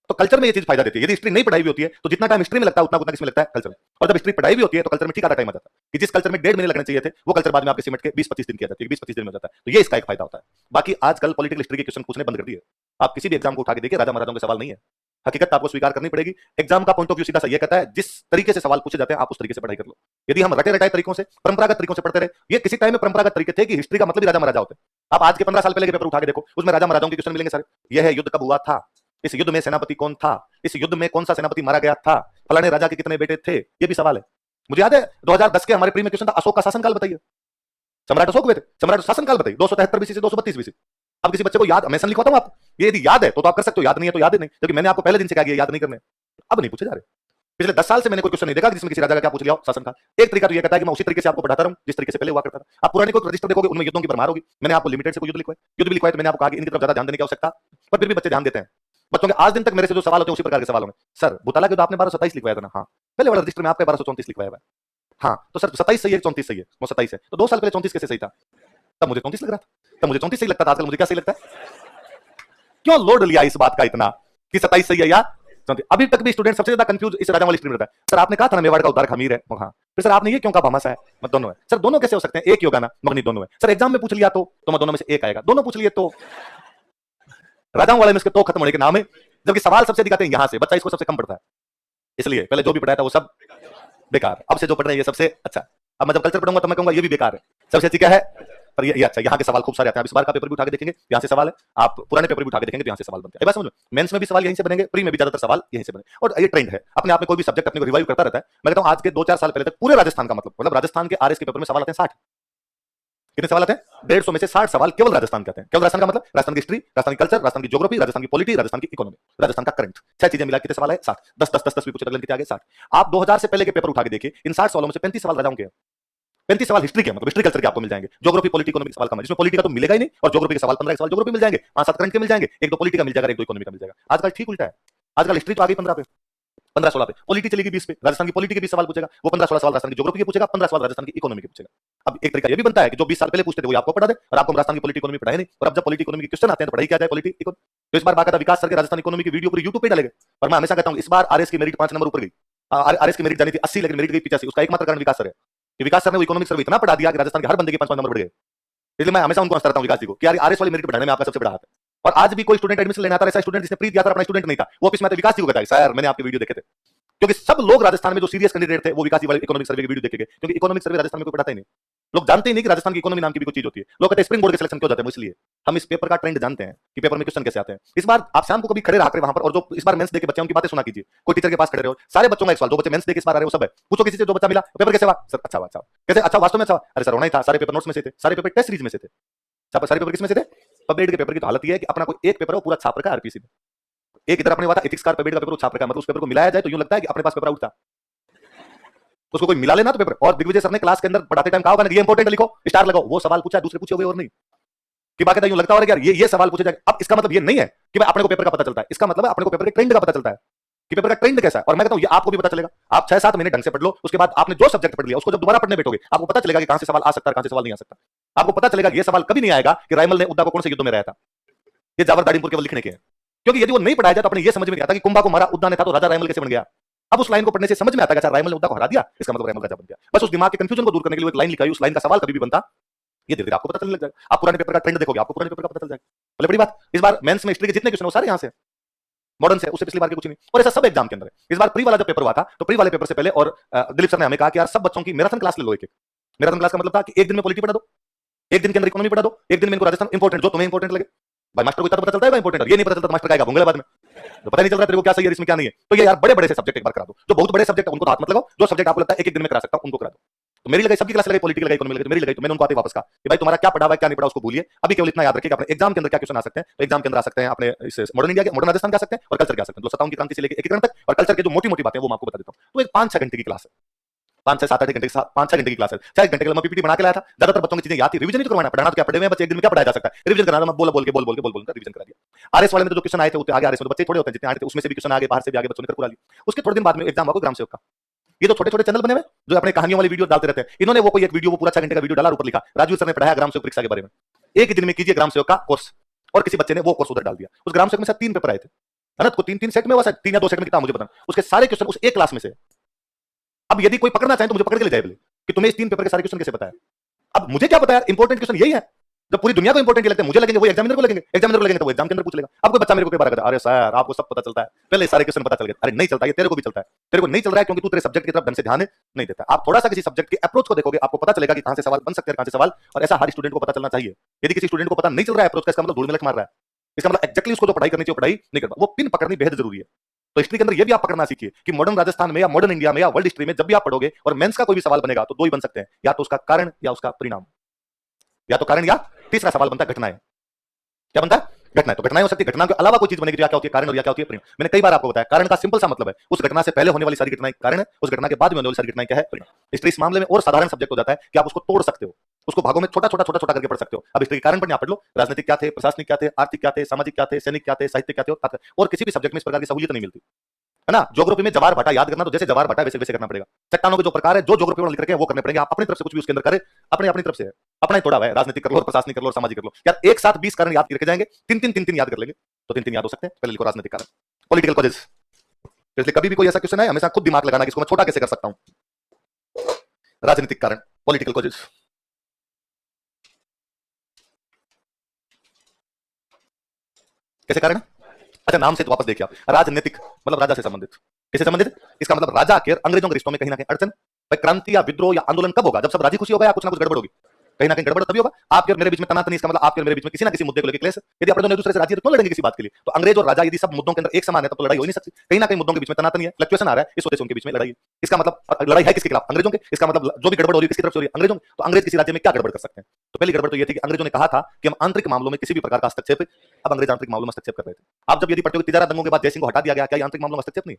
तो कल्चर में ये चीज फायदा देती है। यदि हिस्ट्री नहीं पढ़ाई भी होती है तो जितना टाइम हिस्ट्री में लगता है उतना किसमें लगता है, कल्चर में। और जब हिस्ट्री पढ़ाई भी होती है तो कल्चर में ठीक आधा टाइम आ जाता है कि जिस कल्चर में 1.5 महीने लगने चाहिए थे वो कल्चर बाद में आपके सिमट के 20-25 दिन किया जाता है, 20-25 दिन में हो जाता है। तो ये इसका एक फायदा होता है। बाकी आजकल पॉलिटिकल हिस्ट्री के क्वेश्चन पूछने बंद कर दिए, आप किसी भी एग्जाम को उठा के देखिए राजा महाराजाओं के सवाल नहीं है, हकीकत आपको स्वीकार करनी पड़ेगी। एग्जाम का पॉइंट ऑफ व्यू सीधा सा ये कहता है जिस तरीके से सवाल पूछे जाते हैं आप उस तरीके से पढ़ाई कर लो। यदि हम रटे रटाए तरीकों से परंपरागत तरीकों से पढ़ते रहे, ये किसी टाइम में परंपरागत तरीके थे कि हिस्ट्री का मतलब ही राजा महाराजा होते हैं। आप आज के 15 साल पहले के पेपर उठा के देखो, उसमें राजा महाराजाओं के क्वेश्चन मिलेंगे सारे। यह है युद्ध कब हुआ था, इस युद्ध में सेनापति कौन था, इस युद्ध में कौन सा सेनापति मारा गया था, फलाने राजा के कितने बेटे थे, ये भी सवाल है। मुझे याद है 2010 के हमारे प्री में क्वेश्चन था अशोक का शासनकाल बताइए, सम्राट अशोक हुए थे, सम्राट शासनकाल बताइए 273 बीसी से 232 बीसी। अब किसी बच्चे को याद हमेशा लिखवाता हूं आप, ये यदि याद है तो आप कर सकते हो, याद नहीं है तो याद ही नहीं, क्योंकि मैंने आपको पहले दिन से कहा कि याद नहीं करने, अब नहीं पूछे जा रहे। पिछले 10 साल से मैंने कोई क्वेश्चन नहीं देखा जिसमें किसी राजा का क्या पूछ लिया हो शासनकाल। एक तरीका तो ये कहता है कि मैं उसी तरीके से आपको पढ़ाता रहूं जिस तरीके से पहले हुआ करता था। आप पुराने कोई रजिस्टर देखोगे उनमें युद्धों की भरमार होगी। मैंने आपको लिमिटेड से कोई युद्ध लिखवाए तो मैंने आपको कहा कि इनकी तरफ ज्यादा ध्यान देने की आवश्यकता, पर फिर भी बच्चे ध्यान देते हैं। बच्चों के आज दिन तक मेरे से जो सवाल होते हैं उसी प्रकार के सवाल होंगे। सर भूताला के तो आपने 1227 लिखवाया था ना, हाँ पहले वाला रजिस्टर में आपका 1234 लिखवाया हुआ है, हाँ तो सर 27 सही है 34 सही है, वो 27 है, तो 2 साल पहले 34 कैसे सही था, तब मुझे 34 लग रहा था, तब मुझे 34 सही लगता था, आजकल मुझे क्या सही लगता है। क्यों लोड लिया इस बात का इतना कि 27 सही है या 34। अभी तक भी स्टूडेंट सबसे ज्यादा कंफ्यूज इस राजा वाली स्ट्रीम रहता है। सर आपने कहा था ना मेवाड़ का उद्धार खमीर है, हाँ फिर सर आपने ये क्यों कहा भामाशाह है, मैं दोनों है। सर दोनों कैसे हो सकते हैं, एक ही होगा ना, मगर नहीं दोनों है। सर एग्जाम में पूछ लिया तो मैं दोनों में से एक आएगा, दोनों पूछ लिए तो राजाओं वाले में इसके तो खत्म होने के नाम है, जबकि सवाल सबसे दिखाते हैं यहां से, बच्चा इसको सबसे कम पढ़ता है। इसलिए पहले जो भी पढ़ाया था वो सब बेकार, अब से जो पढ़ रहे हैं ये सबसे अच्छा। अब मैं जब कल्चर पढ़ूंगा तो मैं कहूंगा ये भी बेकार है, सबसे अच्छी क्या है, पर ये अच्छा। यहाँ के सवाल खूब सारे आते हैं, इस बार का पेपर भी उठा के देखेंगे यहाँ से सवाल है, आप पुराने पेपर भी उठा के देखेंगे तो यहाँ से सवाल बनते हैं। बस समझो मेंस में भी सवाल यहीं से बनेंगे, प्री में भी ज्यादातर सवाल यहीं से बने, और ये ट्रेंड है अपने आप में। कोई भी सब्जेक्ट अपने को रिवाइव करता रहता है। मैं कहता हूँ आज के 2-4 साल पहले तक पूरे राजस्थान का मतलब राजस्थान के आरएस के पेपर में सवाल आते हैं 60। कितने सवाल आते हैं, 150 में से 60 सवाल केवल राजस्थान के आते हैं। केवल राजस्थान का मतलब राजस्थान की हिस्ट्री, राजस्थान की कल्चर, राजस्थान की ज्योग्राफी, राजस्थान की पॉलिटी, राजस्थान की इकोनॉमी, राजस्थान का करंट, 6 चीजें मिला कितने सवाल है 60। 10 भी पूछे अगले कितने आगे 60। आप 2000 से पहले के पेपर उठा के देखिए, इन 60 सवालों में से 35 सवाल राजाओं के हैं, 35 सवाल हिस्ट्री के, मतलब हिस्ट्री कल्चर के आपको मिल जाएंगे। ज्योग्राफी पॉलिटी इकोनॉमी के सवाल कम है, जिसमें पॉलिटी का तो मिलेगा ही नहीं, और ज्योग्राफी के सवाल 15 सवाल ज्योग्राफी मिल जाएंगे, 5-7 करंट के मिल जाएंगे, 1-2 पॉलिटी का मिल जाएगा, 1-2 इकोनॉमी का मिल जाएगा। आजकल ठीक उल्टा है, आजकल हिस्ट्री तो आ गई 15 पे, 15-16 पे, पॉलिटी चलेगी 20 पे, राजस्थान की पॉलिटी के 20 सवाल पूछेगा, वो 15-16 सवाल राजस्थान की ज्योग्राफी के पूछेगा, 15 सवाल राजस्थान की इकोनॉमी के पूछेगा। अब एक तरीका ये भी बनता है कि जो 20 साल पहले पूछते थे वो आपको पढ़ा दे, और आपको राजस्थान की पॉलिटी इकोनॉमी पढ़ाए नहीं, और अब जब पॉलिटी इकोनॉमी के क्वेश्चन आते हैं तो पढ़ाई क्या जाए पॉलिटी इकोनॉमी। तो इस बार बाकायदा विकास सर के राजस्थान इकोनॉमी की वीडियो पूरी YouTube पे डालेंगे। और मैं हमेशा कहता हूं इस बार आरएस की मेरिट 5 नंबर ऊपर गई, आरएस की मेरिट जानी थी 80 लेकिन मेरिट गई 85। उसका एकमात्र कारण विकास सर है कि विकास सर ने इकोनॉमिक सर्वे इतना पढ़ा दिया कि राजस्थान के हर बंदे के 5 नंबर बढ़ गए। इसलिए मैं हमेशा उनको हंसता रहता हूं विकास जी को कि यार आरएस वाली मेरिट बढ़ाने में आपका सबसे बड़ा हाथ है। और आज भी कोई स्टूडेंट एडमिशन लेना आता है, ऐसा स्टूडेंट जिसने प्री दिया था अपना स्टूडेंट नहीं था, वो ऑफिस में विकास जी को कहता है सर मैंने आपके वीडियो देखे थे, क्योंकि सब लोग राजस्थान में जो सीरियस कैंडिडेट थे वो विकास जी वाले इकोनॉमिक सर्वे की वीडियो देखेंगे, क्योंकि इकोनॉमिक सर्वे राजस्थान में कोई पढ़ाता ही नहीं। लोग जानते ही नहीं कि राजस्थान की इकोनॉमी नाम की भी कोई चीज होती है। लोग कहते हैं स्प्रिंग बोर्ड के सिलेक्शन क्यों जाते हैं, इसलिए हम इस पेपर का ट्रेंड जानते हैं कि पेपर में क्वेश्चन कैसे आते हैं। इस बार आप शाम को कभी खड़े रहा वहां पर, और जो इस बार मेंस दे के बच्चे उनकी बातें सुना कीजिए। कोई टीचर के पास खड़े रहो, सारे बच्चों का एक सवाल, जो बच्चे मेंस दे के इस बार आ रहे हो सब है, पूछो किसी से जो बच्चा मिला पेपर कैसे हुआ, सर अच्छा हुआ, अच्छा कैसे, अच्छा वास्तव में अच्छा, अरे सर होना ही था, सारे पेपर नोट्स में से थे, सारे पेपर टेस्ट सीरीज में से थे, सारे पेपर किस में से थे, पब्लिक के पेपर की तो हालत ये है कि अपना कोई एक पेपर है पूरा छाप रखा है आरपीसी में, एक इधर अपने हुआ था एथिक्स का पब्लिक का पेपर छाप रखा है, मतलब उस पेपर को मिलाया जाए तो यूं लगता है कि अपने पास पेपर आउट था, उसको कोई मिला लेना तो पेपर। और दिग्विजय सर ने क्लास के अंदर पढ़ाते टाइम कहा होगा ये इंपॉर्टेंट लिखो, स्टार लगाओ, वो सवाल पूछा दूसरे पूछे हुए और नहीं कि बाकी यूं लगता है यार ये सवाल पूछे जाए। अब इसका मतलब ये नहीं है कि भाई अपने को पेपर का पता चलता है, इसका मतलब है अपने को पेपर के ट्रेंड का पता चलता है कि पेपर का ट्रेंड कैसा है। और मैं कहता हूं ये आपको भी पता चलेगा। आप 6-7 महीने ढंग से पढ़ लो, उसके बाद आपने जो सब्जेक्ट पढ़ लिया उसको जब दोबारा पढ़ने बैठोगे आपको पता चलेगा कि कहां से सवाल आ सकता है, कहां से सवाल नहीं आ सकता। आपको पता चलेगा कि ये सवाल कभी नहीं आएगा कि राइमल ने उद्दा को कौन से युद्ध में रहा था, ये जावर दाड़ीपुर केवल लिखने के हैं। क्योंकि यदि वो नहीं पढ़ाया जाए तो अपने ये समझ में नहीं आता कि कुंभा को मारा उद्दा ने था तो राजा राइमल कैसे बन गया। अब उस लाइन को पढ़ने से समझ में आता है कि राइमल ने उद्दा को हरा दिया, इसका मतलब राइमल राजा बन गया। बस उस दिमाग के कंफ्यूजन को दूर करने के लिए एक लाइन लिखाई, उस लाइन का सवाल कभी भी बनता, ये धीरे धीरे आपको पता चलने लग जाएगा। आप पुराने पेपर का ट्रेंड देखोगे, आपको पुराने पेपर का पता चल जाएगा। पहले बड़ी बात, इस बार मेंस में हिस्ट्री के जितने क्वेश्चन वो सारे यहां से मॉडर्न से, उससे पिछली बार के कुछ नहीं। और ऐसा सब एग्जाम के अंदर है। इस बार प्री वाला जब पेपर हुआ था तो प्री वाले पेपर से पहले और दिलीप सर ने हमें कहा कि यार सब बच्चों की मैराथन क्लास ले लो। एक मैराथन क्लास का मतलब था कि एक दिन में पॉलिटी पढ़ा दो, एक दिन के अंदर इकोनॉमी पढ़ा दो, एक दिन में इनको राजस्थान इंपॉर्टेंट जो तुम्हें इंपॉर्टेंट लगे। भाई मास्टर को इतना तो पता चलता है इंपॉर्टेंट, और ये नहीं पता चलता तो मास्टर का आएगा भूंगला बाद में, तो पता नहीं चल रहा तेरे को क्या सही है इसमें क्या नहीं है। तो ये यार बड़े बड़े से सब्जेक्ट एक बार करा दो, जो बहुत बड़े सब्जेक्ट है उनको तो हाथ मत लगाओ, जो सब्जेक्ट आपको लगता है एक दिन में करा सकता हूं उनको करा दो। तो मेरी लगाई सबकी क्लास लगाई, पॉलिटिकल लगाई, इकोनॉमी लगाई, तो मेरी लगाई, तो मैंने उनको आते वापस कहा कि भाई तुम्हारा क्या पढ़ा हुआ है क्या नहीं पढ़ा उसको भूलिए, अभी केवल इतना याद रखिए कि अपने एग्जाम के अंदर क्या क्वेश्चन आ सकते हैं। तो एग्जाम के अंदर आ सकते हैं अपने इस मॉडर्न इंडिया के, मॉडर्न राजस्थान के आ सकते हैं और कल्चर के आ सकते हैं, 57 की क्रांति से लेकर एकीकरण तक, और कल्चर के जो मोटी मोटी बातें वो मैं आपको बता देता हूं। तो एक 5-6 घंटे की क्लास है, 5-6-7-8 घंटे, 5-6 घंटे की क्लास है। 6 घंटे के लिए मैं पीपीटी बना के लाया था। ज्यादातर बच्चों की चीजें याद थी, रिवीजन नहीं तो करवाना, पढ़ाना तो क्या पढ़े हुए हैं बच्चे, एक दिन में क्या पढ़ाया जा सकता है, रिवीजन कराना। मैं बोल के रिवीजन करा दिया। आरएस वाले में जो क्वेश्चन आए थे उतने आगे, आरएस में बच्चे थोड़े होते हैं, जितने आए थे उसमें से भी क्वेश्चन आगे, बाहर से भी आगे बच्चों ने कर पूरा लिया। उसके थोड़े दिन बाद में एग्जाम हुआ ग्राम सेवक का। ये जो छोटे छोटे चैनल बने हुए जो अपने कहानियों वाली वीडियो डालते रहते हैं, इन्होंने वो कोई एक वीडियो वो पूरा 6 घंटे का वीडियो डाला, ऊपर लिखा राजू सर ने पढ़ाया ग्राम सेवक परीक्षा के बारे में, एक ही दिन में कीजिए ग्राम सेवक का कोर्स। और किसी बच्चे ने वो कोर्स उधर डाल दिया। उस ग्राम सेवक में शायद 3 पेपर आए थे, अनंत को 3-3 सेट में हुआ, शायद 3 या 2 सेट में कितना मुझे पता नहीं। उसके सारे क्वेश्चन उस एक क्लास में से। अब यदि कोई पकड़ना चाहे तो मुझे पकड़ के ले जाए बोले कि तुम्हें इस 3 पेपर के सारे क्वेश्चन कैसे पता है। अब मुझे क्या पता यार, इंपॉर्टेंट क्वेश्चन यही है। जब पूरी दुनिया को इंपॉर्टेंट लगते हैं, मुझे लगेंगे वो एग्जामिनर को लगेंगे, एग्जामिनर को लगेंगे तो वो एग्जाम के अंदर पूछ लेगा। अब कोई बच्चा मेरे को कई बार कहता है अरे सर आपको सब पता चलता है, पहले सारे क्वेश्चन पता चल गए। अरे नहीं चलता, ये तेरे को भी चलता है। तेरे को नहीं चल रहा है क्योंकि तू तेरे सब्जेक्ट की तरफ ढंग से ध्यान नहीं देता। आप थोड़ा सा किसी सब्जेक्ट के अप्रोच को देखोगे, आपको पता चलेगा कि कहां से सवाल बन सकते हैं, कहां से सवाल, और ऐसा हर स्टूडेंट को पता चलना चाहिए। यदि किसी स्टूडेंट को पता नहीं चल रहा है अप्रोच का, इसका मतलब धूल में लट मार रहा है, इसका मतलब एक्जेक्टली उसको जो पढ़ाई करनी चाहिए पढ़ाई नहीं करता। वो पिन पकड़नी बेहद जरूरी है। तो हिस्ट्री के अंदर ये भी आप पकड़ना सीखिए कि मॉडर्न राजस्थान में या मॉडर्न इंडिया में या वर्ल्ड हिस्ट्री में जब भी आप पढ़ोगे और मेंस का कोई भी सवाल बनेगा तो 2 ही बन सकते हैं, या तो उसका कारण या उसका परिणाम, या तो कारण या तीसरा सवाल बनता है घटनाएं। क्या बनता है? घटना। तो घटनाएं हो सकती है, घटना के अलावा कोई चीज बनेगी तो क्या होती है कारण और या क्या होती है परिणाम। मैंने कई बार आपको बताया कारण का सिंपल सा मतलब है उस घटना से पहले होने वाली सारी घटनाएं कारण है, उस घटना के बाद में होने वाली सारी घटनाएं क्या है परिणाम। हिस्ट्री इस मामले में और साधारण सब्जेक्ट हो जाता है कि आप उसको तोड़ सकते हो, उसको भागों में छोटा छोटा करके पढ़ सकते हो। अब हिस्ट्री के कारण पढ़ने आप पढ़ लो, राजनीतिक क्या थे, प्रशासनिक क्या थे, आर्थिक क्या थे, सामाजिक क्या थे, सैनिक क्या थे, साहित्य क्या थे, और किसी भी सब्जेक्ट में इस प्रकार की सहूलियत नहीं मिलती है ना। ज्योग्राफी में जवार भाटा याद करना, तो जैसे जवार भाटा वैसे वैसे करना पड़ेगा। चट्टानों के जो प्रकार है, जो ज्योग्राफी में लिख रखे हैं वो करने पड़ेंगे। आप अपनी तरफ से कुछ भी उसके अंदर करें, अपनी तरफ से है, अपना ही थोड़ा है, राजनीतिक कर लो, प्रशासनिक कर लो, सामाजिक कर लो। यार एक साथ 20 कारण याद रखे जाएंगे, 3-3 याद कर लेंगे तो 3 याद हो सकते हैं। पहले लिखो राजनीतिक कारण, पॉलिटिकल कॉजेस। इसलिए कभी भी कोई ऐसा क्वेश्चन है हमेशा खुद दिमाग लगाना कि इसको मैं छोटा कैसे कर सकता हूं। राजनीतिक कारण, पॉलिटिकल कॉजेस। कैसे कारण? अच्छा नाम से तो वापस देखिए आप, राजनीतिक मतलब राजा से संबंधित। किससे संबंधित? इसका मतलब राजा के अंग्रेजों के रिश्तों में कहीं ना कहीं अड़चन। भाई क्रांति या विद्रोह या आंदोलन कब होगा? जब सब राजी खुशी होगा या कुछ ना कुछ गड़बड़ होगी। कहीं ना कहीं गड़बड़ तभी होगा। आपके और मेरे बीच में तनातनी, इसका मतलब आपके और मेरे बीच में किसी ना किसी मुद्दे को लेकर क्लेश। यदि अपने दोनों एक दूसरे से राजी है तो लड़ेंगे किसी बात के लिए। तो अंग्रेज और राजा यदि सब मुद्दों के अंदर एक समान है तब तो लड़ाई हो नहीं सकती। कहीं ना कहीं मुद्दों के बीच में तनातनी है, फ्लक्चुएशन आ रहा है, इस वजह से उनके बीच में लड़ाई है। इसका मतलब लड़ाई है किसके खिलाफ? अंग्रेजों के। इसका मतलब जो भी गड़बड़ हो रही है किसकी तरफ से हो रही है? अंग्रेजों। तो अंग्रेज किसी राज्य में क्या गड़बड़ कर सकते हैं? तो पहली गड़बड़ तो ये थी कि अंग्रेजों ने कहा था कि हम आंतरिक मामलों में किसी भी प्रकार का हस्तक्षेप, अब अंग्रेज आंतरिक मामलों में हस्तक्षेप कर रहे थे। आप जब यदि पढ़ते हो तिजारा दंगों के बाद जयसिंह को हटा दिया गया, क्या आंतरिक मामलों में हस्तक्षेप नहीं?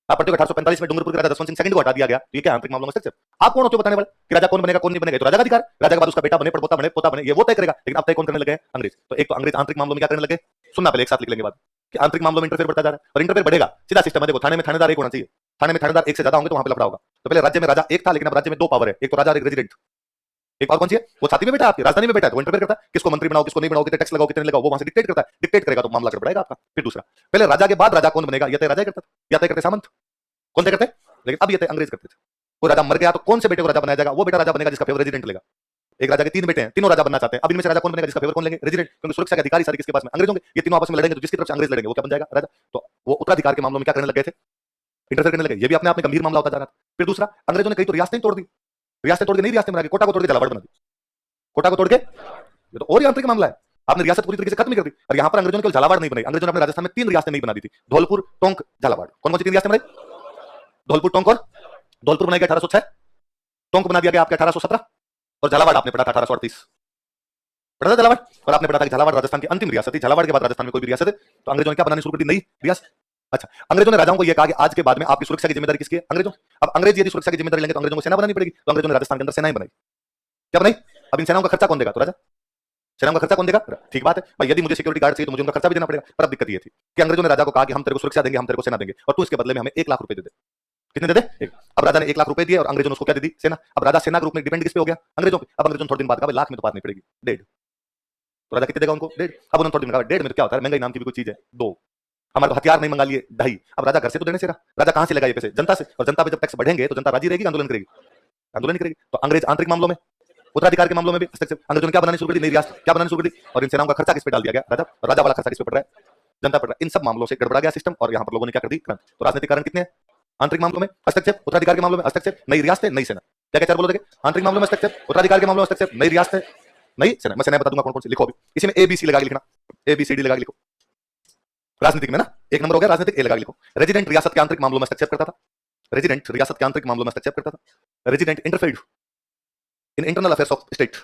आप पढ़ते हो 1845 में डूंगरपुर के राजा जसवंत सिंह सेकंड को हटा दिया गया, तो ये क्या आंतरिक मामलों में हस्तक्षेप? आप कौन होते हो बताने वाले कि राजा कौन बनेगा कौन नहीं बनेगा? तो राजा का अधिकार, राजा के बाद उसका बेटा बने, पड़पोता बने, पोता बने, ये वो तय करेगा। लेकिन अब तय कौन करने लगे? अंग्रेज। तो एक तो अंग्रेज आंतरिक मामलों में क्या करने लगे, सुनना पहले एक साथ लिख लेंगे बाद कि आंतरिक मामलों में इंटरफेयर बढ़ता जा रहा है और इंटरफेयर बढ़ेगा। सीधा सिस्टम है, देखो थाने में थानेदार एक होना चाहिए, थाने में थानेदार एक से ज्यादा होंगे तो वहां पे लफड़ा होगा। तो पहले राज्य में राजा एक था, लेकिन अब राज्य में 2 पावर है, एक तो राजा और एक रेजिडेंट। एक और कौन सी है? वो छाती में बैठा है, आपकी राजधानी में बैठा है, तो इंटरफेयर करता है, किसको मंत्री बनाओ किसको नहीं बनाओ, कितने टैक्स लगाओ कितने लगाओ, वो वहां से डिक्टेट करता है। डिक्टेट करेगा तो मामला कर पड़ेगा आपका। फिर दूसरा, पहले राजा के बाद राजा कौन बनेगा, ये तय राजा करता था, या तय करते सामंत। कौन तय करते? लेकिन अब ये तय अंग्रेज करते थे। कोई राजा मर गया तो कौन से बेटे को राजा बनाया जाएगा? वो बेटा राजा बनेगा जिसका फेवर रेजिडेंट लेगा। एक राजा के 3 बेटे हैं, तीनों राजा बनना चाहते हैं। अब इनमें से राजा कौन बनेगा जिसका फेवर कौन लेंगे? रेजिडेंट। क्योंकि सुरक्षा के अधिकारी सारे किसके पास में? अंग्रेजों के। ये तीनों आपस में लड़ेंगे तो जिसकी तरफ से अंग्रेज लड़ेंगे वो क्या बन जाएगा? राजा। तो वो उत्तराधिकार के मामलों में क्या करने लगे थे? इंटरफेयर करने लगे। ये भी अपने आप में गंभीर मामला होता जा रहा था। फिर दूसरा, अंग्रेजों ने कई तो रियासतें तोड़ दी, रियासतें तोड़ के नहीं रियासतें बना दी, कोटा को तोड़ के झालावाड़ बना दी, कोटा को तोड़ के। ये तो और ही आंतरिक मामला है, आपने रियासत पूरी तरीके से खत्म कर दी। और यहाँ पर अंग्रेजों ने केवल झालावाड़ नहीं बनाई, अंग्रेजों ने अपने राजस्थान में 3 रियासतें नहीं बना दी थी, धौलपुर, टोंक, झालावाड़। कौन कौन सी 3 रियासतें बनाई? धौलपुर, टोंक और धौलपुर बनाई गया 1806, टोंक बना दिया गया आपका 1817, और झालावाड़ आपने पढ़ा था 1838। पढ़ा था झालावाड़? और आपने पढ़ा था कि झालावाड़ राजस्थान की अंतिम रियासत थी, झालावाड़ के बाद राजस्थान में कोई भी रियासत है। तो अंग्रेजों ने क्या बनानी शुरू कर दी? नई रियासत। अच्छा, अंग्रेजों ने राजाओं को यह कहा कि आज के बाद में आपकी सुरक्षा की जिम्मेदारी किसकी है? अंग्रेजों। अब अंग्रेज यदि सुरक्षा की जिम्मेदारी लेंगे तो अंग्रेजों को सेना बनानी पड़ेगी। तो अंग्रेजों ने राजस्थान के अंदर सेनाएं बनाई। क्या बनाई? अब इन सेनाओं का खर्चा कौन देगा? तो राजा। सेना का खर्चा कौन देगा? ठीक बात है भाई, यदि मुझे सिक्योरिटी गार्ड चाहिए तो मुझे उनका खर्चा भी देना पड़ेगा। पर अब दिक्कत ये थी कि अंग्रेजों ने राजा को कहा कि हम तेरे को सुरक्षा देंगे, हम तेरे को सेना देंगे, और तू इसके बदले में हमें 1 लाख रुपए दे दे। कितने दे दे? एक। अब राजा ने 1 लाख रुपए दिए और अंग्रेजों ने उसको क्या दे दी? सेना। अब राजा सेना के रूप में डिपेंड किस पे हो गया? अंग्रेजों पे। अब अंग्रेजों ने थोड़े दिन बाद कहा लाख में तो बात नहीं पड़ेगी, 1.5। तो राजा कितने देगा उनको? 1.5। अब उन्होंने थोड़े दिन कहा 1.5 में तो क्या होता है, महंगाई नाम की भी कोई चीज है, 2। हमारे को हथियार नहीं मंगा लिए, 2.5। अब राजा घर से तो देने से रहा, राजा कहां से लेगा ये पैसे? जनता से। और जनता पे जब टैक्स बढ़ेंगे तो जनता राजी रहेगी, आंदोलन करेगी? आंदोलन नहीं करेगी। तो अंग्रेज आंतरिक मामलों में, उत्तराधिकार के मामलों में भी हस्तक्षेप। अंग्रेजों ने क्या बनानी शुरू कर दी? नई रियासत। क्या बनानी शुरू कर दी? और इन सेनाओं का खर्चा किस पे डाल दिया गया? राजा। राजा वाला खर्चा किस पे पड़ रहा है? जनता पड़ रहा है। इन सब मामलों से गड़बड़ा गया सिस्टम, और यहाँ पर लोगों ने क्या कर दी? क्रांति। तो राजनीतिक कारण कितने हैं? आंतरिक मामलों में हस्तक्षेप, उत्तराधिकार के मामलों में हस्तक्षेप, नई रियासतें, नई सेना। क्या क्या चार बोलो देखे? आंतरिक मामलों में हस्तक्षेप, उत्तराधिकार के मामलों में हस्तक्षेप, नई रियासतें, नई सेना। मैं सेना बता दूंगा कौन कौन सी, लिखो अभी। इसी में ABC लगा के लिखना, ABCD लगा के लिखो। राजनीतिक में ना 1 नंबर हो गया राजनीतिक, A लगा के लिखो। रेजिडेंट रियासत के आंतरिक मामलों में हस्तक्षेप करता था। रेजिडेंट रियासत के आंतरिक मामलों में हस्तक्षेप करता था। Resident interfered in internal affairs of state.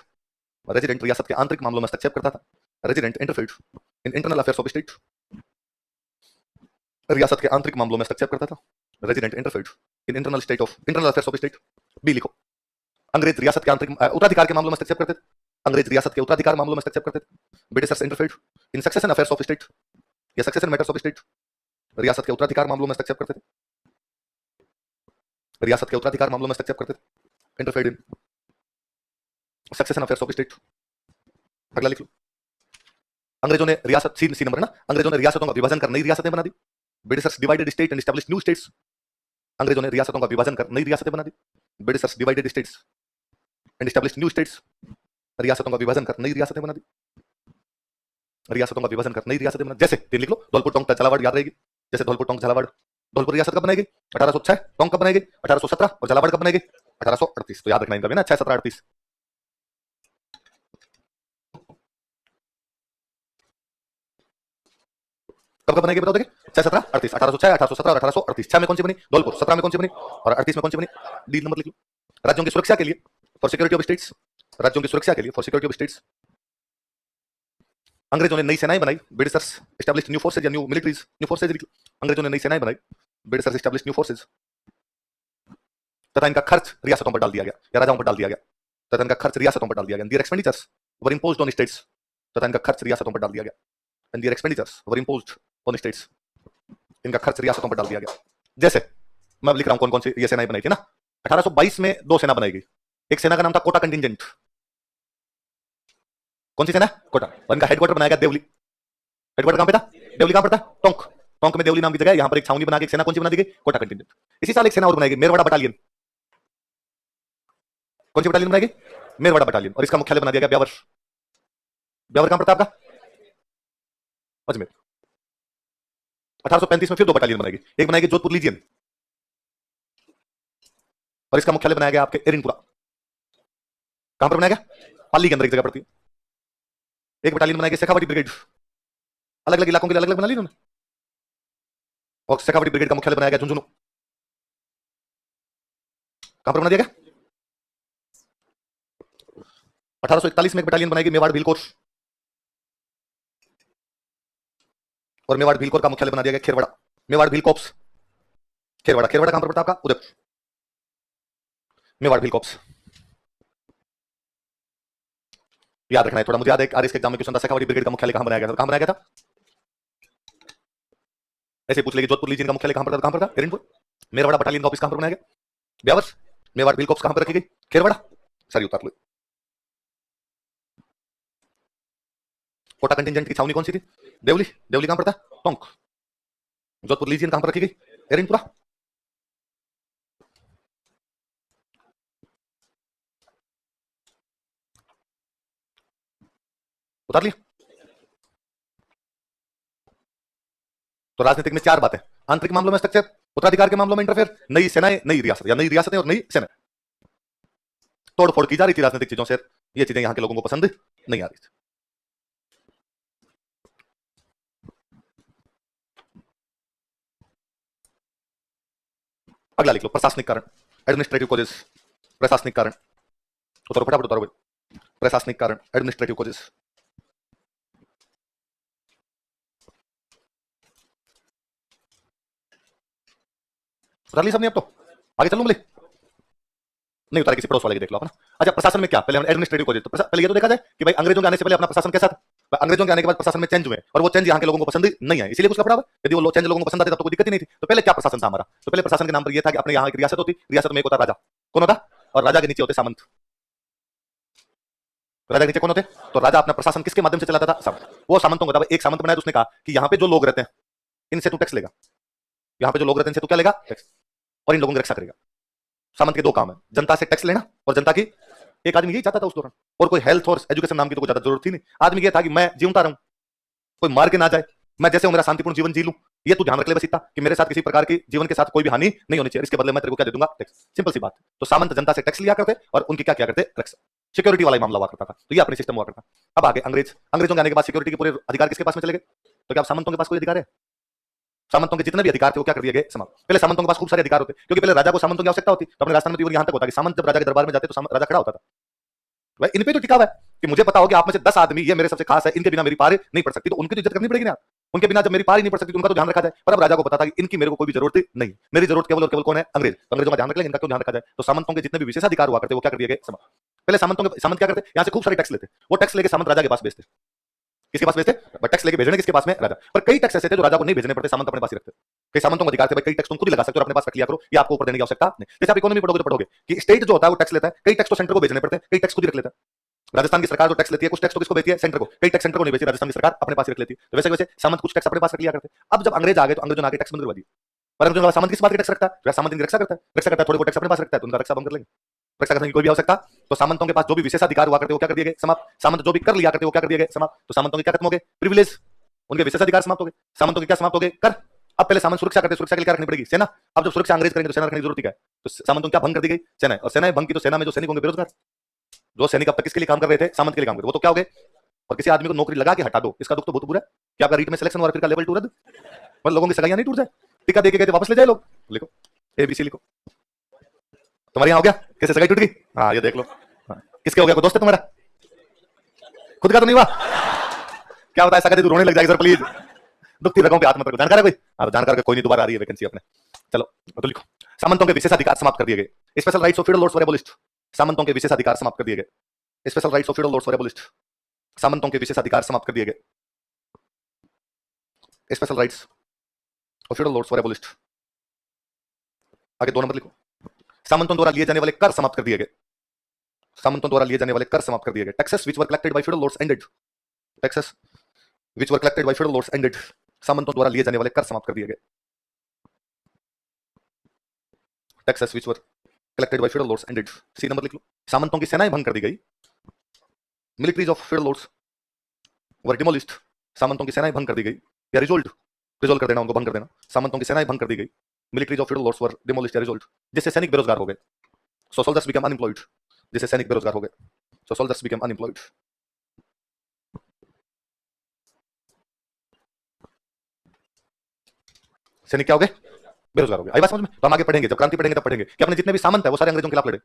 Resident रियासत के आंतरिक मामलों में हस्तक्षेप करता था। Resident interfered in internal affairs of state. रियासत के आंतरिक मामलों में हस्तक्षेप करता था। Resident interfered in internal affairs of state. B लिखो। अंग्रेज रियासत के आंतरिक उत्तराधिकार के मामलों में हस्तक्षेप करते थे। अंग्रेज रियासत के उत्तराधिकार मामलों में हस्तक्षेप करते थे। Britishers interfered in succession affairs of state या सक्सेशन मैटर्स ऑफ स्टेट। रियासत के उत्तराधिकार मामलों में हस्तक्षेप करते थे। रियासत के उत्तराधिकार मामलों में हस्तक्षेप करते थे। Interfered in succession affairs of state. अगला लिख लो। अंग्रेजों ने रियासत, सी नंबर है ना, अंग्रेजों ने रियासतों का विभाजन कर नई रियासतें बना दी। Britishers divided state and established new states. अंग्रेजों ने रियासतों का विभाजन कर नई रियासतें बना दी। Britishers divided states and established new states. रियासतों का विभाजन कर नई रियासतें बना दी। रियासतों का विभाजन कर नई रियासतें बना। जैसे तीन लिख लो, धौलपुर, टोंक, झालावाड़ याद रहेगी। जैसे धौलपुर, टोंक, झालावाड़। धौलपुर रियासत कब बनाएगी? 1806। टोंक कब बनाएगी? 1817। और झालावाड़ कब बनाएगी? 1838। तो याद रखना इनका भी ना, 6, 17, 38। कब कब बनेगी बताओ देखिए? 6, 17, 38। 1806, 1817 और 1838। 6 में कौन सी बनी? धौलपुर। 17 में कौन सी बनी? और 38 में कौन सी बनी? डी नंबर लिख लो। राज्यों की सुरक्षा के लिए, फॉर सिक्योरिटी ऑफ स्टेट्स। राज्यों की सुरक्षा के लिए, फॉर सिक्योरिटी ऑफ स्टेट्स, अंग्रेजों ने नई सेनाएं बनाई। ब्रिटिशर्स एस्टैब्लिश्ड न्यू फोर्सेज या न्यू मिलिट्रीज। न्यू फोर्सेज लिख लो। अंग्रेजों ने नई सेनाएं बनाई। Britishers established new forces. तथा इनका खर्च रियासतों पर डाल दिया गया या राजाओं पर डाल दिया गया। तथा इनका खर्च रियासतों पर डाल दिया गया। Their expenditures were imposed on states. तथा इनका खर्च रियासतों पर डाल दिया गया। And their expenditures were imposed on states. इनका खर्च रियासतों पर डाल दिया गया। जैसे मैं लिख रहा हूं कौन कौन सी ये सेनाएं बनाई थी ना। 1822 में 2 सेना बनाई गई। एक सेना का नाम था कोटा कंटिजेंट। कौन सी सेना? कोटा। और इनका हेडक्वार्टर बनाया गया देवली। हेडक्वार्टर कहां पे था? देवली। कहां पर था? टोंक। टोंक में देवली नाम की जगह है, यहां पर एक छावनी बना के एक सेना कौन सी बना दी गई? कोटा कंटिजेंट। इसी साल एक सेना और बनाई गई, मेरवाड़ा बटालियन। कौन सी बटालियन बनाई गई? मेरवाड़ा बटालियन। और इसका मुख्यालय बना दिया गया ब्यावर। ब्यावर कहां पर था आपका? अजमेर। 1835 में फिर 2 बटालियन बनाई गई। एक बनाई गई जोधपुर लीजियन और इसका मुख्यालय बनाया गया आपके एरिनपुरा। कहां पर बनाया गया? पाली के अंदर एक जगह पड़ती है। एक बटालियन बनाई गई शेखावटी ब्रिगेड। अलग अलग इलाकों के लिए अलग अलग बना ली उन्होंने। और शेखावटी ब्रिगेड का मुख्यालय बनाया गया झुंझुनू। कहां पर बना दिया गया? 1841 में एक बटालियन बनाई गई मेवाड़ भीलकोर। और मेवाड़ भीलकोर का मुख्यालय बना दिया गया खेरवाड़ा। मेवाड़ भीलकोप्स। खेरवाड़ा। खेरवाड़ा कहां पर पड़ता है आपका? उदयपुर। मेवाड़ भीलकोप्स याद रखना है थोड़ा, मुझे याद है आरएस के एग्जाम में क्वेश्चन था शेखावटी ब्रिगेड का मुख्यालय कहां बनाया गया था? कहां बनाया गया था? ऐसे पूछ लेंगे जोधपुर लीजियन का मुख्यालय कहां पर था? कहां पर था? एरिनपुर। मेरवाड़ा बटालियन का ऑफिस कहां पर बनाया गया? ब्यावर। मेवाड़ भीलकोप्स कहां पर रखी गई? खेरवाड़ा। सारी उतार लो। कोटा कंटिजेंट की छावनी कौन सी थी? देवली। देवली कहां पर था? टोंक। जोधपुर लीजियन कहां पर रखी गई? एरिनपुरा। उतार लिया। तो राजनीतिक में 4 बातें, आंतरिक मामलों में हस्तक्षेप, उत्तराधिकार के मामलों में इंटरफेयर, नई सेनाएं, नई रियासत या नई रियासतें और नई सेना। तोड़फोड़ की जा रही थी राजनीतिक चीजों से। ये चीजें यहां के लोगों को पसंद नहीं आ रही थी। अगला लिख लो, प्रशासनिक कारण, एडमिनिस्ट्रेटिव कॉजेस। प्रशासनिक कारण उतारो फटाफट उतारो। प्रशासनिक कारण, एडमिनिस्ट्रेटिव कॉजेस। उतार ली सबने अब तो? आगे चलो बोले। नहीं होता है, किसी पड़ोस वाले की देख लो अपना। अच्छा, प्रशासन में क्या, पहले एडमिनिस्ट्रेटिव को, तो पहले ये तो देखा जाए कि भाई अंग्रेजों के आने से पहले अपना प्रशासन कैसा था, अंग्रेजों के आने के बाद प्रशासन में चेंज हुए और वो चेंज यहाँ के लोगों को पसंद नहीं है, इसीलिए कुछ लफड़ा हुआ। यदि वो चेंज लोगों को पसंद आते तब तो कोई दिक्कत ही नहीं थी। तो पहले क्या प्रशासन था हमारा, तो पहले प्रशासन के नाम पर यह था कि अपने यहाँ एक रियासत होती, रियासत में एक होता राजा, कौन होता, और राजा के नीचे होते सामंत। राजा के नीचे कौन होते, तो राजा अपना प्रशासन किसके माध्यम से चलाता था, सामंत। वो सामंतों का था। एक सामंत बनाया तो उसने कहा कि यहाँ पे जो लोग रहते हैं इनसे तू टैक्स लेगा, यहाँ पे जो लोग रहते हैं इनसे तू क्या लेगा, टैक्स, और इन लोगों की रक्षा करेगा। सामंत के दो काम है, जनता से टैक्स लेना और जनता की, एक आदमी यही चाहता था उस दौरान, और कोई हेल्थ और एजुकेशन नाम की तो कोई ज्यादा जरूरत थी नहीं। आदमी ये था कि मैं जीवता रहूं, कोई मार के ना जाए, मैं जैसे हूं मेरा शांतिपूर्ण जीवन जी लूं, ये तू ध्यान रख ले बस इतना कि मेरे साथ किसी प्रकार की जीवन के साथ कोई भी हानि नहीं होनी चाहिए, इसके बदले मैं तेरे को क्या दे दूंगा, टैक्स। सिंपल सी बात। तो सामंत जनता से टैक्स लिया करते और उनकी क्या किया करते, रक्षा, सिक्योरिटी वाला मामला हुआ करता था। तो ये अपने सिस्टम हुआ करता। अब आगे अंग्रेजों के आने के बाद सिक्योरिटी के पूरे अधिकार किसके पास में चले गए, तो क्या सामंतों के पास कोई अधिकार है, सामंतों के जितने भी अधिकार थे वो क्या कर दिए गए, समाप्त। पहले सामंतों के पास खूब सारे अधिकार होते, क्योंकि पहले राजा को सामंतों की आवश्यकता होती। तो अपने राजस्थान में तो यहाँ तक होता कि सामंत जब राजा के दरबार में जाते तो राजा खड़ा होता था, भाई इन पे तो टिका हुआ है कि मुझे पता हो कि आप में से 10 आदमी ये मेरे सबसे खास है, इनके बिना मेरी पार नहीं पड़ सकती, तो उनकी तो इज्जत करनी पड़ेगी ना, उनके बिना जब मेरी पार ही नहीं पड़ सकती तो उनका तो ध्यान रखा जाए। पर अब राजा को पता था कि इनकी मेरे को कोई भी जरूरत नहीं, मेरी जरूरत केवल और केवल कौन है, अंग्रेज। तो अंग्रेजों का ध्यान रख लेंगे, इनका क्यों ध्यान रखा जाए। तो सामंतों के जितने भी विशेषाधिकार हुआ करते वो क्या कर दिए गए, समाप्त। पहले सामंत क्या करते, यहाँ से खूब सारे टैक्स लेते, वो टैक्स लेके सामंत राजा के पास भेजते, किसके पास भेजते, टैक्स लेके भेजने किसके पास में, राजा। पर कई टैक्स ऐसे थे जो राजा को नहीं भेजने पड़ते, सामंत अपने पास ही रखते। कई सामंतों को अधिकार थे, भाई कई टैक्स तुम खुद ही लगा सकते हो, अपने पास रख लिया करो, ये आपको ऊपर देने की आवश्यकता नहीं। जैसे आप इकोनॉमी पढ़ोगे तो पढ़ोगे कि स्टेट जो होता है वो टैक्स लेता है, कई टैक्स तो सेंटर को भेजने पड़ते हैं, कई टैक्स खुद ही रख लेता है। राजस्थान की सरकार जो टैक्स लेती है, कुछ टैक्स तो किसको भेजती है, सेंटर को, कई टैक्स सेंटर को नहीं भेजती, राजस्थान की सरकार अपने पास रख लेती है। तो वैसे वैसे सामंत कुछ टैक्स अपने पास रख लिया करते। अब जब अंग्रेज आ गए तो अंग्रेजों ने आगे टैक्स बंद करवा दिए। पर अंग्रेजों वाला सामंत किस बात की टैक्स रखता है, सामंत इनकी रक्षा करता है, थोड़े बहुत टैक्स अपने पास रखता है, तो उनका रक्षा बंद कर लेंगे, रक्षा करने की कोई भी आवश्यकता। तो सामंतों के पास जो भी विशेषाधिकार हुआ करते वो क्या कर दिए गए, समाप्त। सामंत जो भी कर लिया करते वो क्या कर दिए गए, समाप्त। तो सामंतों के क्या खत्म हो गए, प्रिविलेज, उनके विशेषाधिकार समाप्त हो गए। सामंतों के क्या समाप्त हो गए, कर। अब पहले सामंत सुरक्षा करते, सुरक्षा के लिए क्या रखनी पड़ेगी, सेना। अब जब सुरक्षा अंग्रेज करेंगे तो सेना रखने की जरूरत है, तो सामंतों क्या भंग कर दी गई, सेना। और सेना भंग की तो सेना में जो सैनिक होंगे बेरोजगार, जो सैनिक अब तक किसके लिए काम कर रहे थे, सामंत के लिए काम कर रहे, वो तो क्या हो गए। और किसी आदमी को नौकरी लगा के हटा दो, इसका दुख तो बहुत बुरा है कि आपका रीट में सिलेक्शन हुआ फिर का लेवल 2 रद्द, मतलब लोगों की सगाइयां नहीं टूट जाए, टिका देके गए थे वापस ले जाए लोग, लिखो एबीसी लिखो। तुम्हारे यहाँ हो गया, कैसे सगाई टूट गई, हाँ ये देख लो। किसके हो गया, कोई दोस्त है तुम्हारा, खुद का तो नहीं हुआ, क्या होता है ऐसा, रोने लग जाएगी सर प्लीज, दुखती रकम पे हाथ मत रखो। जानकार है कोई, जानकार का कोई नहीं, दोबारा आ रही है वैकेंसी अपने। चलो तो लिखो, सामंतों के विशेषाधिकार समाप्त कर दिए गए, special rights of feudal lords were abolished. सामंतों के विशेषाधिकार समाप्त कर दिए गए, special rights of feudal lords were abolished. सामंतों के विशेषाधिकार समाप्त कर दिए गए, special rights of feudal lords were abolished. आगे 2 नंबर लिखो, सामंतों द्वारा लिए जाने वाले कर समाप्त कर दिए गए, सामंतों द्वारा लिए जाने वाले कर समाप्त कर दिए गए। Taxes which were collected by feudal lords ended, taxes which were collected by feudal lords ended. सामंतों द्वारा लिए जाने वाले कर समाप्त कर दिए गए, taxes which were collected by feudal lords ended. C number लिख लो, सामंतों की सेनाएं भंग कर दी गई, militaries of feudal lords were demolished. सामंतों की सेनाएं भंग कर दी गई या रिजोल्व कर देना, उनको भंग कर देना। सामंतों की सेनाएं भंग कर दी गई, militaries of feudal lords were demolished या रिजोल्व, जिससे सैनिक बेरोजगार हो गए। सो सोल्जर्स बिकम अनएम्प्लॉयड, जिससे सैनिक बेरोजगार हो गए। सो सोल्जर्स बिकम अनएम्प्लॉयड। सैनिक क्या हो गए, बेरोजगार हो गए। आई बात समझ में। तो हम आगे पढ़ेंगे, जब क्रांति पढ़ेंगे तब पढ़ेंगे कि अपने जितने भी सामंत है वो सारे अंग्रेजों के खिलाफ लड़े।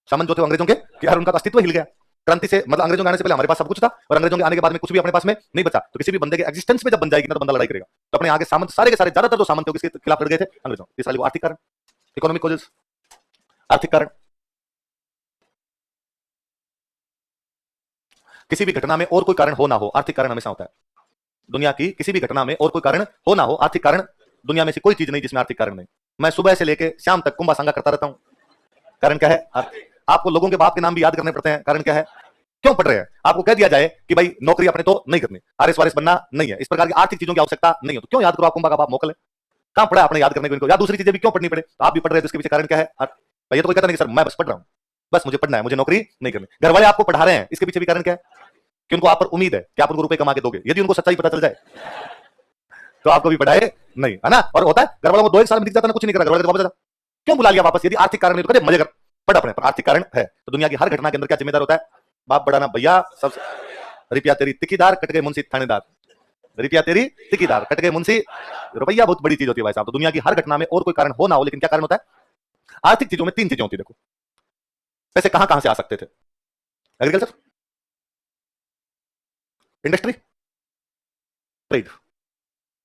सामंत जो थे अंग्रेजों के, यार उनका अस्तित्व हिल गया क्रांति से, मतलब अंग्रेजों के आने से पहले हमारे पास सब कुछ था और अंग्रेजों के आने के बाद में कुछ भी अपने पास में नहीं बचा। तो किसी भी बंदे के एग्जिस्टेंस में जब बन जाएगी ना तो बंदा लड़ाई करेगा। तो अपने आगे सामंत सारे के सारे, ज्यादातर जो सामंत थे किसके खिलाफ लड़ गए थे, अंग्रेजों। तीसरा लिखो, आर्थिक कारण, इकोनॉमिक कॉजेस, आर्थिक कारण। किसी भी घटना में और कोई कारण हो ना हो, आर्थिक कारण हमेशा होता है। दुनिया की किसी भी घटना में और कोई कारण हो ना हो, आर्थिक कारण दुनिया में से कोई चीज नहीं जिसमें आर्थिक कारण नहीं। मैं सुबह से लेके शाम तक कुंभा सांगा करता रहता हूं, कारण क्या है, आपको लोगों के बाप के नाम भी याद करने पड़ते हैं, कारण क्या है, क्यों पढ़ रहे हैं। आपको कह दिया जाए कि भाई नौकरी अपने तो नहीं करनी, आरएस वारिस बनना नहीं है, इस प्रकार की आर्थिक चीजों की आवश्यकता नहीं है, तो क्यों याद करो, आप कुंभा का बाप मोकल है, कहां पढ़ा आपने याद करने को इनको, या दूसरी चीजें भी क्यों पढ़नी पड़े। तो आप भी पढ़ रहे हैं, तो इसके पीछे कारण क्या है। ये तो कोई कहता नहीं सर मैं बस पढ़ रहा हूं, बस मुझे पढ़ना है, मुझे नौकरी नहीं करनी। घर वाले आपको पढ़ा रहे हैं, इसके पीछे भी कारण क्या है, कि उनको आप पर उम्मीद है कि आप उनको रुपए कमा के दोगे। यदि उनको सच्चाई पता चल जाए तो आपको भी पढ़ाए नहीं, है ना। और होता है घर वालों को 2-1 साल में दिख जाता है कुछ नहीं करा, घर वाले वापस जाता, क्यों बुला लिया वापस। यदि आर्थिक कारण नहीं तो कहते मजे कर, पढ़ अपने पर, आर्थिक कारण है। तो दुनिया की हर घटना के अंदर क्या जिम्मेदार होता है, बाप बड़ा ना भैया, सब रुपया तेरी तिकीदार कट गए मुंशी थानेदार, रुपया तेरी तिकीदार कट गए मुंशी, रुपया बहुत बड़ी चीज होती है भाई साहब। तो दुनिया की हर घटना में और कोई कारण हो ना हो, लेकिन क्या कारण होता है, आर्थिक चीजों में 3 चीजें होती है। देखो पैसे कहां से आ सकते थे, एग्रीकल्चर, इंडस्ट्री, ट्रेड।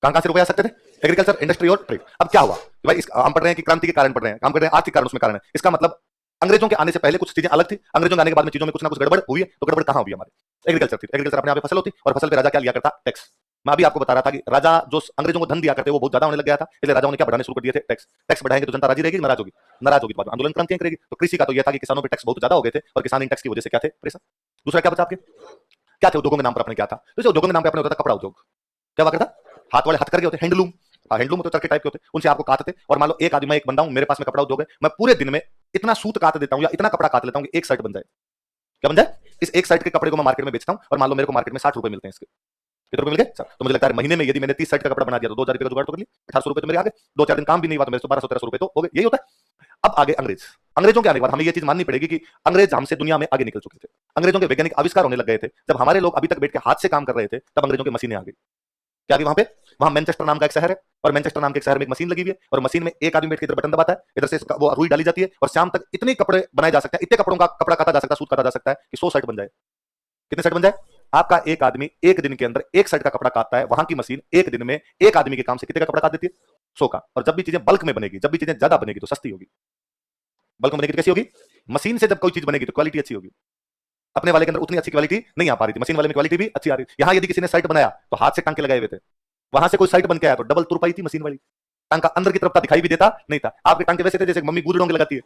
कहां से रुपए आ सकते थे, एग्रीकल्चर, इंडस्ट्री और ट्रेड। अब क्या हुआ भाई, हम पढ़ रहे हैं कि क्रांति के कारण पढ़ रहे हैं, काम कर रहे हैं आर्थिक कारण, उसमें कारण है, इसका मतलब अंग्रेजों के आने से पहले कुछ चीजें अलग थी, अंग्रेजों के आने के बाद में चीजों में कुछ ना कुछ गड़बड़ हुई है। तो गड़बड़ कहां हुई हमारे? एग्रीकल्चर थी। एग्रीकल्चर अपने आप में फसल होती और फसल पे राजा क्या लिया करता? टैक्स। मैं अभी आपको बता रहा था कि राजा जो अंग्रेजों को धन दिया करते वो बहुत ज्यादा होने लग गया था, इसलिए राजाओं ने क्या बढ़ाने शुरू कर दिए थे? टैक्स। टैक्स बढ़ाएंगे तो जनता राजी रहेगी, नाराज होगी? नाराज होगी तो बाद में आंदोलन क्रांतियां करेगी। तो कृषि का तो यह था कि किसानों पे टैक्स बहुत ज्यादा हो गए थे और किसान इन टैक्स की वजह से क्या थे? परेशान। दूसरा क्या बचा आपके? क्या थे उद्योगों के नाम पर अपने? क्या था? तो उद्योगों के नाम पर अपने होता था कपड़ा उद्योग। क्या हुआ करता? हाथ वाले हथकरघे होते, हैंडलूम। हैंडलूम तो चरखे टाइप के होते, उनसे आपको काटते और मान लो एक आदमी, मैं एक बंदा हूं, मेरे पास में कपड़ा उद्योग है, मैं पूरे दिन में इतना सूत काट देता हूं या इतना कपड़ा काट लेता हूं कि एक शर्ट बन जाए। क्या बन जाए? इस एक शर्ट के कपड़े को मैं मार्केट में बेचता हूं और मान लो मेरे को मार्केट में 60 रुपए मिलते हैं इसके। कितने रुपए मिल गए? तो मुझे लगता है महीने में यदि मैंने 30 शर्ट का कपड़ा बना दिया तो 2000 रुपए का जुगाड़ तो कर लिया, 1800 रुपए तो मेरे आ गए। 2-4 दिन काम भी नहीं हुआ तो मेरे तो 1200-1300 रुपए तो हो गए। यही होता है। अब आगे अंग्रेज। अंग्रेजों के आने के बाद हमें यह चीज माननी पड़ेगी कि अंग्रेज हमसे दुनिया में आगे निकल चुके थे। अंग्रेजों के वैज्ञानिक आविष्कार होने लग गए थे। जब हमारे लोग अभी तक बैठ के हाथ से काम कर रहे थे तब अंग्रेजों की मशीनें आ गई। क्या वहां पे? वहां मैनचेस्टर नाम का एक शहर है और मैनचेस्टर नाम के एक शहर में एक मशीन लगी हुई है और मशीन में एक आदमी बैठ के इधर बटन दबाता है, इधर से वो रुई डाली जाती है और शाम तक इतने कपड़े बनाए जा सकते हैं, इतने कपड़ों का कपड़ा काटा जा सकता है, सूत काटा जा सकता है कि 100 शर्ट बन जाए। कितने शर्ट बन जाए? आपका एक आदमी एक दिन के अंदर एक शर्ट का कपड़ा काटता है, वहां की मशीन एक दिन में एक आदमी के काम से कितने का कपड़ा काट देती है? 100 का। और जब भी चीजें बल्क में बनेगी, जब भी चीजें ज्यादा बनेगी तो सस्ती होगी। बल्क में बनेगी तो कैसी होगी? मशीन से जब कोई चीज बनेगी तो क्वालिटी अच्छी होगी। अपने वाले के अंदर उतनी अच्छी क्वालिटी नहीं आ पा रही थी, मशीन वाले में क्वालिटी भी अच्छी आ रही थी। यहां यदि किसी ने शर्ट बनाया तो हाथ से टांके लगाए हुए थे, वहां से कोई शर्ट बन के आया तो डबल तुरपाई थी मशीन वाली। टांका अंदर की तरफ था, दिखाई भी देता नहीं था। आपके टांके वैसे थे जैसे मम्मी गुड़ डोंगे लगाती है,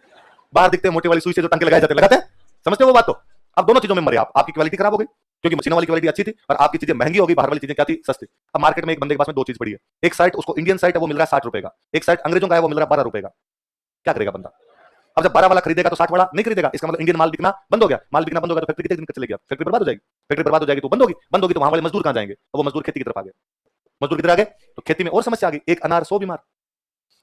बाहर दिखते हैं मोटे वाली सुई से जो टांके लगाए जाते हैं, लगाते हैं। समझते हो वो बात? तो अब दोनों चीजों में मरे आप। आपकी क्वालिटी खराब हो गई क्योंकि मशीन वाली क्वालिटी अच्छी थी और आपकी चीजें महंगी हो गई, बाहर वाली चीजें क्या थी? सस्ती। अब मार्केट में एक बंदे के पास में दो चीज पड़ी है, एक शर्ट उसको इंडियन शर्ट है वो मिल रहा है 60 रुपए का, एक शर्ट अंग्रेजों का है वो मिल रहा है 12 रुपए का। क्या करेगा बंदा? अब जब 12 वाला खरीदेगा तो 60 वाला नहीं खरीदेगा, इसका मतलब इंडियन माल बिकना बंद हो गया। माल बिकना बंद हो गया तो फैक्ट्री कितने दिन तक चलेगी? फैक्ट्री बर्बाद हो जाएगी। फैक्ट्री बर्बाद हो जाएगी तो बंद होगी, बंद होगी तो वहां वाले मजदूर कहां जाएंगे? अब वो मजदूर खेती की तरफ आ गए। मजदूर किधर आ गए? तो खेती में और समस्या आ गई, एक अनार 100 बीमार।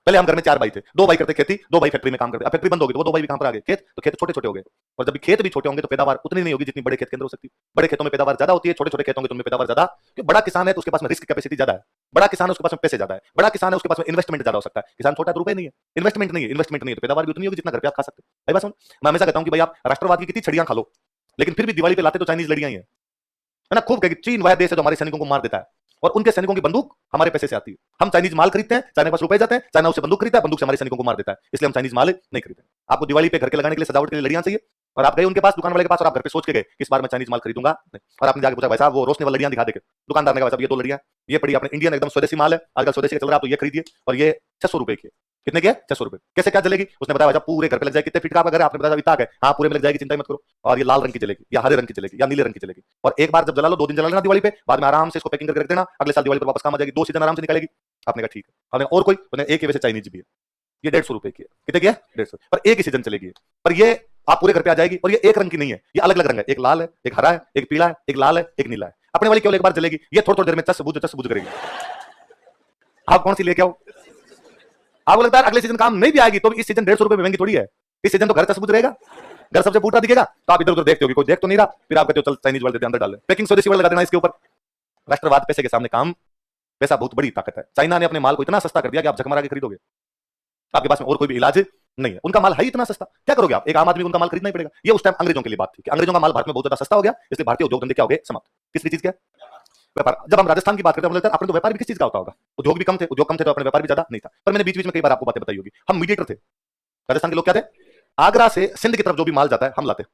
पहले हम घर में 4 भाई थे, 2 भाई करते खेती, 2 भाई फैक्ट्री में काम करते। अब फैक्ट्री बंद होगी तो वो 2 भाई भी कहां पर आ गए? खेत। तो खेत छोटे छोटे हो गए और जब भी खेत भी छोटे होंगे तो पैदावार उतनी नहीं होगी जितनी बड़े खेत के अंदर हो सकती है। बड़े खेतों में पैदावार ज्यादा होती है, छोटे छोटे खेतों में पैदावार ज्यादा। क्योंकि बड़ा किसान है तो उसके पास में रिस्क कैपेसिटी ज्यादा है, बड़ा किसान है उसके पास में पैसे ज्यादा है, बड़ा किसान है उसके पास में इन्वेस्टमेंट ज्यादा हो सकता है। किसान छोटा तो रुपए नहीं है, इन्वेस्टमेंट नहीं है, इन्वेस्टमेंट नहीं है तो पैदावार भी उतनी होगी जितना घर पे आप खा सकते हैं। भाई बात सुन, मैं हमेशा कहता हूं कि भाई आप राष्ट्रवाद की कितनी छड़ियां खा लो लेकिन फिर भी दिवाली पे लाते तो चाइनीज लड़ियां ही है ना। खूब कहेगी चीन वह देश है जो हमारे सैनिकों को मार देता है और उनके सैनिकों की बंदूक हमारे पैसे से आती है। हम चाइनीज माल खरीदते हैं, चाइना के पास रुपए जाते हैं, चाइना उससे बंदूक खरीदता है, बंदूक से हमारे सैनिकों को मार देता है, इसलिए हम चाइनीज माल नहीं खरीदते। आपको दिवाली पे घर के लगाने के लिए, सजावट के लिए लड़ियां चाहिए और आप गए उनके पास, दुकान वाले के पास, और आप घर पे सोच के गए कि इस बार मैं चाइनीज माल खरीदूंगा नहीं। और आपने जाके पूछा भाई साहब वो रोशनी वाली लड़ियां दिखा देके, दुकानदार ने कहा भाई साहब ये 2 लड़ियां ये पड़ी अपने इंडियन एकदम स्वदेशी माल है, आजकल स्वदेशी चल रहा है तो ये खरीदिए और ये 600 रुपए की। कितने की है? 600 रुपए। कैसे क्या चलेगी? उसने बताया भाई पूरे घर पे लग जाएगी। कितने फीट का आपका घर है? आपने बताया इतना है। हाँ पूरे में लग जाएगी, चिंता मत करो। और ये लाल रंग की चलेगी या हरे रंग की चलेगी या नीले रंग की चलेगी। और एक बार जब जला लो 2 दिन जला लेना दिवाली पे, बाद में आराम से इसको पैकिंग करके रख देना, अगले साल दिवाली पर वापस काम आ जाएगी, 2 सीजन आराम से निकलेगी। आपने कहा ठीक है। हमने और कोई? उसने एक ही वैसे चाइनीज भी है, ये 150 रुपए की है। कितने की है? 150 पर एक ही सीजन चलेगी। पर ये आप पूरे घर पे आ जाएगी और ये एक रंग की नहीं है, ये अलग अलग रंग है, एक लाल है, एक हरा है, एक पीला है, एक लाल है, एक नीला है। अपने वाली केवल एक बार चलेगी, ये थोड़ी थोड़ी देर में चस बुझ करेगी। आप कौन सी लेके आओ? आपको लगता है अगले सीजन काम नहीं भी आएगी तो इस सीजन 150 रुपए में महंगी थोड़ी है। इस सीजन तो घर चस बुझ रहेगा, घर सबसे बूटा दिखेगा तो आप इधर उधर देखते हो कि कोई देख तो नहीं रहा, फिर आप कहते हो चल चाइनीज वाले देते अंदर डाल, पैकिंग स्वदेशी वाला लगा देना इसके ऊपर। राष्ट्रवाद पैसे के सामने काम, पैसा बहुत बड़ी ताकत है। चाइना ने अपने माल को इतना सस्ता कर दिया कि आप झक मारा के खरीदोगे, आपके पास में और कोई भी इलाज नहीं है। उनका माल है इतना सस्ता, क्या करोगे आप? एक आम आदमी को उनका माल खरीदना ही पड़ेगा। ये उस टाइम अंग्रेजों के लिए बात थी कि अंग्रेजों का माल भारत में बहुत ज्यादा सस्ता हो गया, इसलिए भारतीय उद्योग धंधे क्या हो गए? समाप्त। किस चीज के? व्यापार। जब हम राजस्थान की बात करते हैं अपने तो व्यापार भी किस चीज का होता होगा? उद्योग भी कम थे, उद्योग कम थे तो अपने व्यापार भी ज्यादा नहीं था। पर मैंने बीच बीच में कई बार आपको बातें बताई होगी, हम मीडिएटर थे। राजस्थान के लोग क्या थे? आगरा से सिंध की तरफ जो भी माल जाता है हम लाते,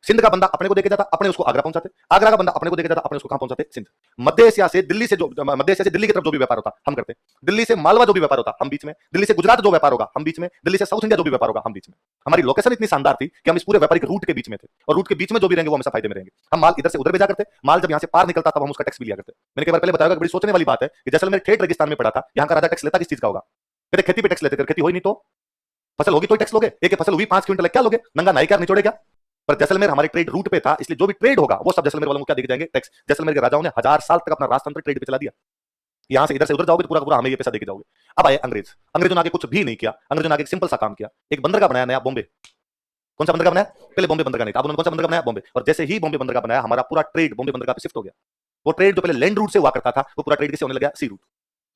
सिंध का बंदा अपने को देके जाता, अपने उसको आगरा पहुंचाते, आगरा का बंदा अपने को देके जाता, अपने उसको कहां पहुंचाते? सिंध। मध्य एशिया से दिल्ली से दिल्ली की तरफ जो भी व्यापार होता हम करते, दिल्ली से मालवा जो भी व्यापार होता हम बीच में, दिल्ली से गुजरात जो व्यापार होगा हम बीच में, दिल्ली से साउथ इंडिया जो भी व्यापार होगा हम बीच में। हमारी लोकेशन इतनी शानदार थी कि हम इस पूरे व्यापारिक रूट के बीच में थे और रूट के बीच में जो भी रहेंगे वो हमेशा फायदे में रहेंगे। हम माल इधर से उधर भेजा करते, माल जब यहां से पार निकलता तब हम उसका टैक्स भी लिया करते। मैंने कई बार पहले बताया, बड़ी सोचने वाली बात है कि जैसलमेर ठेठ रेगिस्तान में पड़ा था, यहां का राजा टैक्स लेता किस चीज का होगा? कहते खेती पे टैक्स लेते, खेती हुई नहीं तो फसल होगी तो टैक्स लोगे। एक फसल हुई 5 क्विंटल क्या लोगे? नंगा नाई क्या निचोड़े क्या? पर जैसलमेर हमारे ट्रेड रूट पे था, इसलिए जो भी ट्रेड होगा वो सब जैसलमेर वालों को क्या देके जाएंगे? टैक्स। जैसलमेर के राजाओं ने 1000 साल तक अपना राजतंत्र ट्रेड पे चला दिया। यहां से इधर से उधर जाओगे तो पूरा पूरा हमें ये पैसा देके जाओगे। अब आए अंग्रेज, अंग्रेजों ने आगे कुछ भी नहीं किया। अंग्रेजों ने आगे एक सिंपल सा काम किया, एक बंदरगाह बनाया नया, बॉम्बे। कौन सा बंदरगाह बनाया? पहले बॉम्बे बंदरगाह नहीं था, अब उन्होंने कौन सा बंदरगाह बनाया? बॉम्बे। और जैसे ही बॉम्बे बंदरगाह बनाया हमारा पूरा ट्रेड बॉम्बे बंदरगाह पे शिफ्ट हो गया। वो ट्रेड जो पहले लैंड रूट से हुआ करता था वो पूरा ट्रेड किससे होने लगा? सी रूट।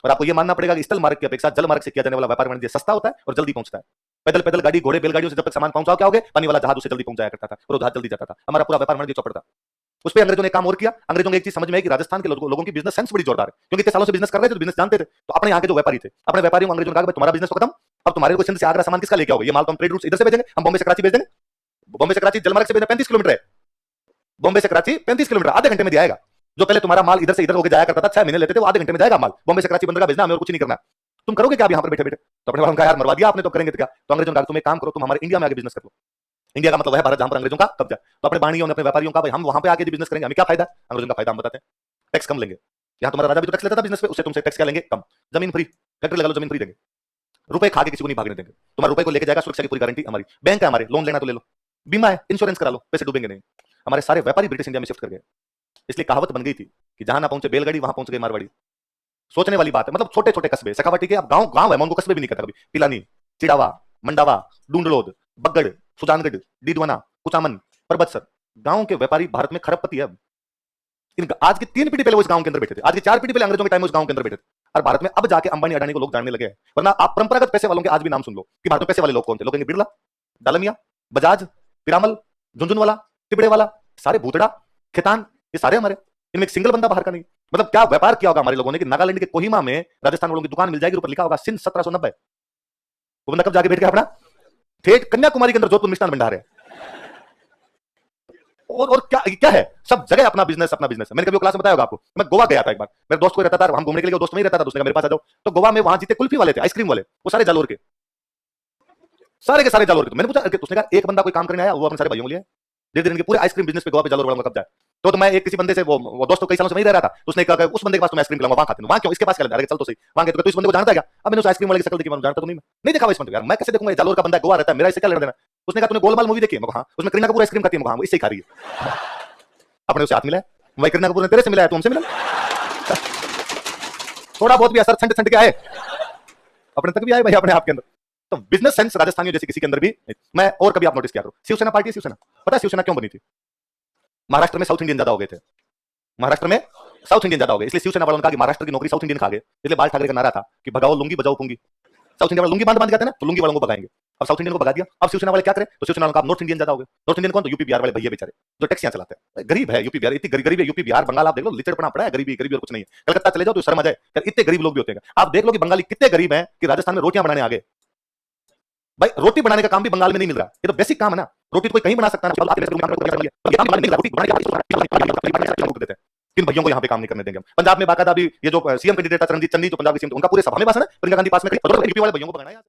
और आपको ये मानना पड़ेगा कि स्थल मार्ग की अपेक्षा जल मार्ग से किया जाने वाला व्यापार वाणिज्य सस्ता होता है और जल्दी पहुंचता है। पैदल पैदल गाड़ी घोड़े बैलगाड़ियों से जब तक सामान पहुंचाओ क्या होगे? पानी वाला जहाज उससे जल्दी पहुंच जाया करता था और वो जहाज जल्दी जाता था। हमारा पूरा व्यापार वाणिज्य चौपड़ था। उस पर अंग्रेजों ने काम और किया। अंग्रेजों ने एक चीज समझ में आई कि राजस्थान के लोगों की बिजनेस सेंस बड़ी जोरदार है, क्योंकि इतने सालों से बिजनेस कर रहे थे तो बिजनेस जानते थे। तो अपने यहाँ के जो व्यापारी थे, अपने व्यापारियों को अंग्रेजों ने कहा तुम्हारा बिजनेस खत्म, अब तुम्हारे को सिंध से आगरा सामान किसका लेके आओगे? ये माल तो हम ट्रेड रूट इधर से भेजेंगे, हम बॉम्बे से कराची भेज देंगे। बॉम्बे से कराची जलमार्ग से 35 किलोमीटर है। बॉम्बे से कराची 35 किलोमीटर, आधे घंटे में दिया आएगा। जो पहले तुम्हारा माल इधर से इधर होकर जाया करता था, 6 महीने लेते थे, वो आधे घंटे में जाएगा माल। बॉम्बे से कराची बंदरगाह भेजना, हमें और कुछ नहीं करना। तुम करोगे क्या यहाँ पर बैठे बैठे? तो अपने कहा यार मरवा दिया आपने, तो करेंगे तो क्या? तो अंग्रेजों ने कहा तुम एक काम करो, तुम हमारे इंडिया में आगे बिजनेस कर लो। इंडिया का मतलब है भारत, जहां पर अंग्रेजों का कब्जा। तो अपने बाणियों ने, अपने व्यापारियों का, भाई हम वहां पे आके बिजनेस करेंगे, हमें क्या फायदा? अंग्रेजों का फायदा हम बताते हैं, टैक्स कम लेंगे। यहाँ तुम्हारा राजा भी तो टैक्स लेता था बिजनेस पे, उससे तुमसे टैक्स क्या लेंगे? कम। जमीन फ्री, फैक्ट्री लगा लो, जमीन फ्री देंगे। रुपए खा के किसी को नहीं भागने देंगे, तुम्हारे रुपए को लेके जाएगा, सुरक्षा की पूरी गारंटी हमारी। बैंक है हमारे, लोन लेना तो ले लो, बीमा है, इंश्योरेंस करा लो, पैसे डूबेंगे नहीं। हमारे सारे व्यापारी ब्रिटिश इंडिया में शिफ्ट कर गए, इसलिए कहावत बन गई थी कि जहां ना पहुंचे बैलगाड़ी, वहां पहुंच गई मारवाड़ी। सोचने वाली बात है। मतलब छोटे छोटे कस्बे, शेखावाटी के अब गांव गांव है, मैं उनको कस्बे भी नहीं कहता कभी। पिलानी, चिड़ावा, मंडावा, डूंडलोद, बगड़, सुजानगढ़, डीडवाना, कुचामन, परबतसर, गांव के व्यापारी भारत में खरबपति है। आज की 3 पीढ़ी पहले वो इस गांव के अंदर बैठे थे, आज की 4 पीढ़ी पहले अंग्रेजों के टाइम में उस गांव के अंदर बैठे थे। और भारत में अब जाके अंबानी अडानी को लोग जानने लगे हैं। वरना आप परंपरागत पैसे वालों के आज भी नाम सुन लो कि भारत में पैसे वाले लोग कौन थे। लोग कहेंगे बिरला, डालमिया, बजाज, पिरामल, झुंझुनवाला, टिबड़े वाला, सारे भूतड़ा, खेतान, ये सारे हमारे। इनमें एक सिंगल बंदा बाहर का नहीं। मतलब क्या व्यापार किया होगा हमारे लोगों ने कि नागालैंड के कोहिमा में राजस्थान वालों की दुकान मिल जाएगी, ऊपर लिखा होगा सिंह 1790। वो बंदा कब जाके बैठ गया अपना? ठेठ कन्याकुमारी के अंदर जोधपुर मिष्ठान भंडार है। और क्या क्या है, सब जगह अपना बिजनेस, अपना बिजनेस। मैंने कभी क्लास में बताया होगा आपको, मैं गोवा गया था एक बार, मेरे दोस्त को रहता था, हम घूमने के लिए, दोस्त नहीं रहता था, दूसरे का मेरे पास आ जाओ। तो गोवा में वहां जीते कुल्फी वाले थे, आइसक्रीम वाले, वो सारे जालोर के, सारे के सारे जालोर के। तो मैंने पूछा, उसने कहा एक बंदा कोई काम करने आया, वो अपने सारे भाइयों को लिया। धीरे धीरे इनके पूरे आइसक्रीम बिजनेस पे गोवा पे जालोर वालों का कब्जा है। तो मैं एक किसी बंदे से, वो दोस्त तो कई सालों से नहीं रह रहा था, उसने कहा उस बंदे के पास तुम आइसक्रीम खिलाऊंगा, वहां खाते हो, वहां क्यों, इसके पास क्या? अरे चल तो सही, वहां गए तो इस बंदे को जानता है क्या? अब मैंने उस आइसक्रीम वाले की शक्ल देखी, मैं जानता तो नहीं देखा इस बंदे यार, मैं कैसे देखूंगा? जालोर का बंदा, गोवा रहता है, मेरा इससे क्या लेना देना? उसने कहा तूने गोलमाल मूवी देखी है? हाँ। उसमें करीना कपूर आइसक्रीम खाती है? हाँ, वो इससे खा रही है। अपने उसे हाथ मिला है भाई, करीना कपूर ने तेरे से मिला है, तुमसे मिला। थोड़ा बहुत भी असर ठंड ठंड के आए, अपने तक भी आए भाई, अपने आप के अंदर। तो बिजनेस सेंस राजस्थानियों जैसे किसी के अंदर भी मैं, और कभी आप नोटिस किया करो, शिवसेना पार्टी, शिवसेना, पता है शिवसेना क्यों बनी थी? महाराष्ट्र में साउथ इंडियन ज्यादा हो गए थे, महाराष्ट्र में साउथ इंडियन ज्यादा हो गए, इसलिए शिवसेना वालों ने कहा कि महाराष्ट्र की नौकरी साउथ इंडियन खा गए। इसलिए बाल ठाकरे का नारा था कि भगाओ लुंगी बजाओ पुंगी। साउथ इंडिया वाले लुंगी बांध जाते हैं ना, तो लुंगी वालों को भगाएंगे। अब साउथ इंडियन को भगा दिया, अब शिवसेना वाले क्या करें? तो शिवसेना वालों का नॉर्थ इंडियन ज्यादा हो गए। नॉर्थ इंडियन कौन? तो यूपी बिहार वाले भैया बेचारे जो टैक्सियां चलाते हैं। गरीब है यूपी बिहार, इतनी गरीब है यूपी बिहार, बंगाल आप देख लो, लिचड़पना पड़ा है, गरीबी गरीबी और कुछ नहीं है। कलकत्ता चले जाओ तो शर्म आ जाए, इतने गरीब लोग भी होते हैं। आप देख लो कि बंगाली कितने गरीब हैं कि राजस्थान में रोटियां बनाने आ गए। भाई रोटी बनाने का काम भी बंगाल में नहीं मिल रहा, ये तो बेसिक काम है ना। रोटी तो कोई कहीं बना सकता है ना, किन भैयों को यहाँ पे काम नहीं करने देंगे हम। पंजाब में बाकायदा भी ये जो सीएम कैंडिडेट था रणजीत चन्नी, जो पंजाब के सीएम, उनका पूरे सभा में भाषण है, प्रियंका गांधी पास में यूपी वाले भैयों को भगाना है।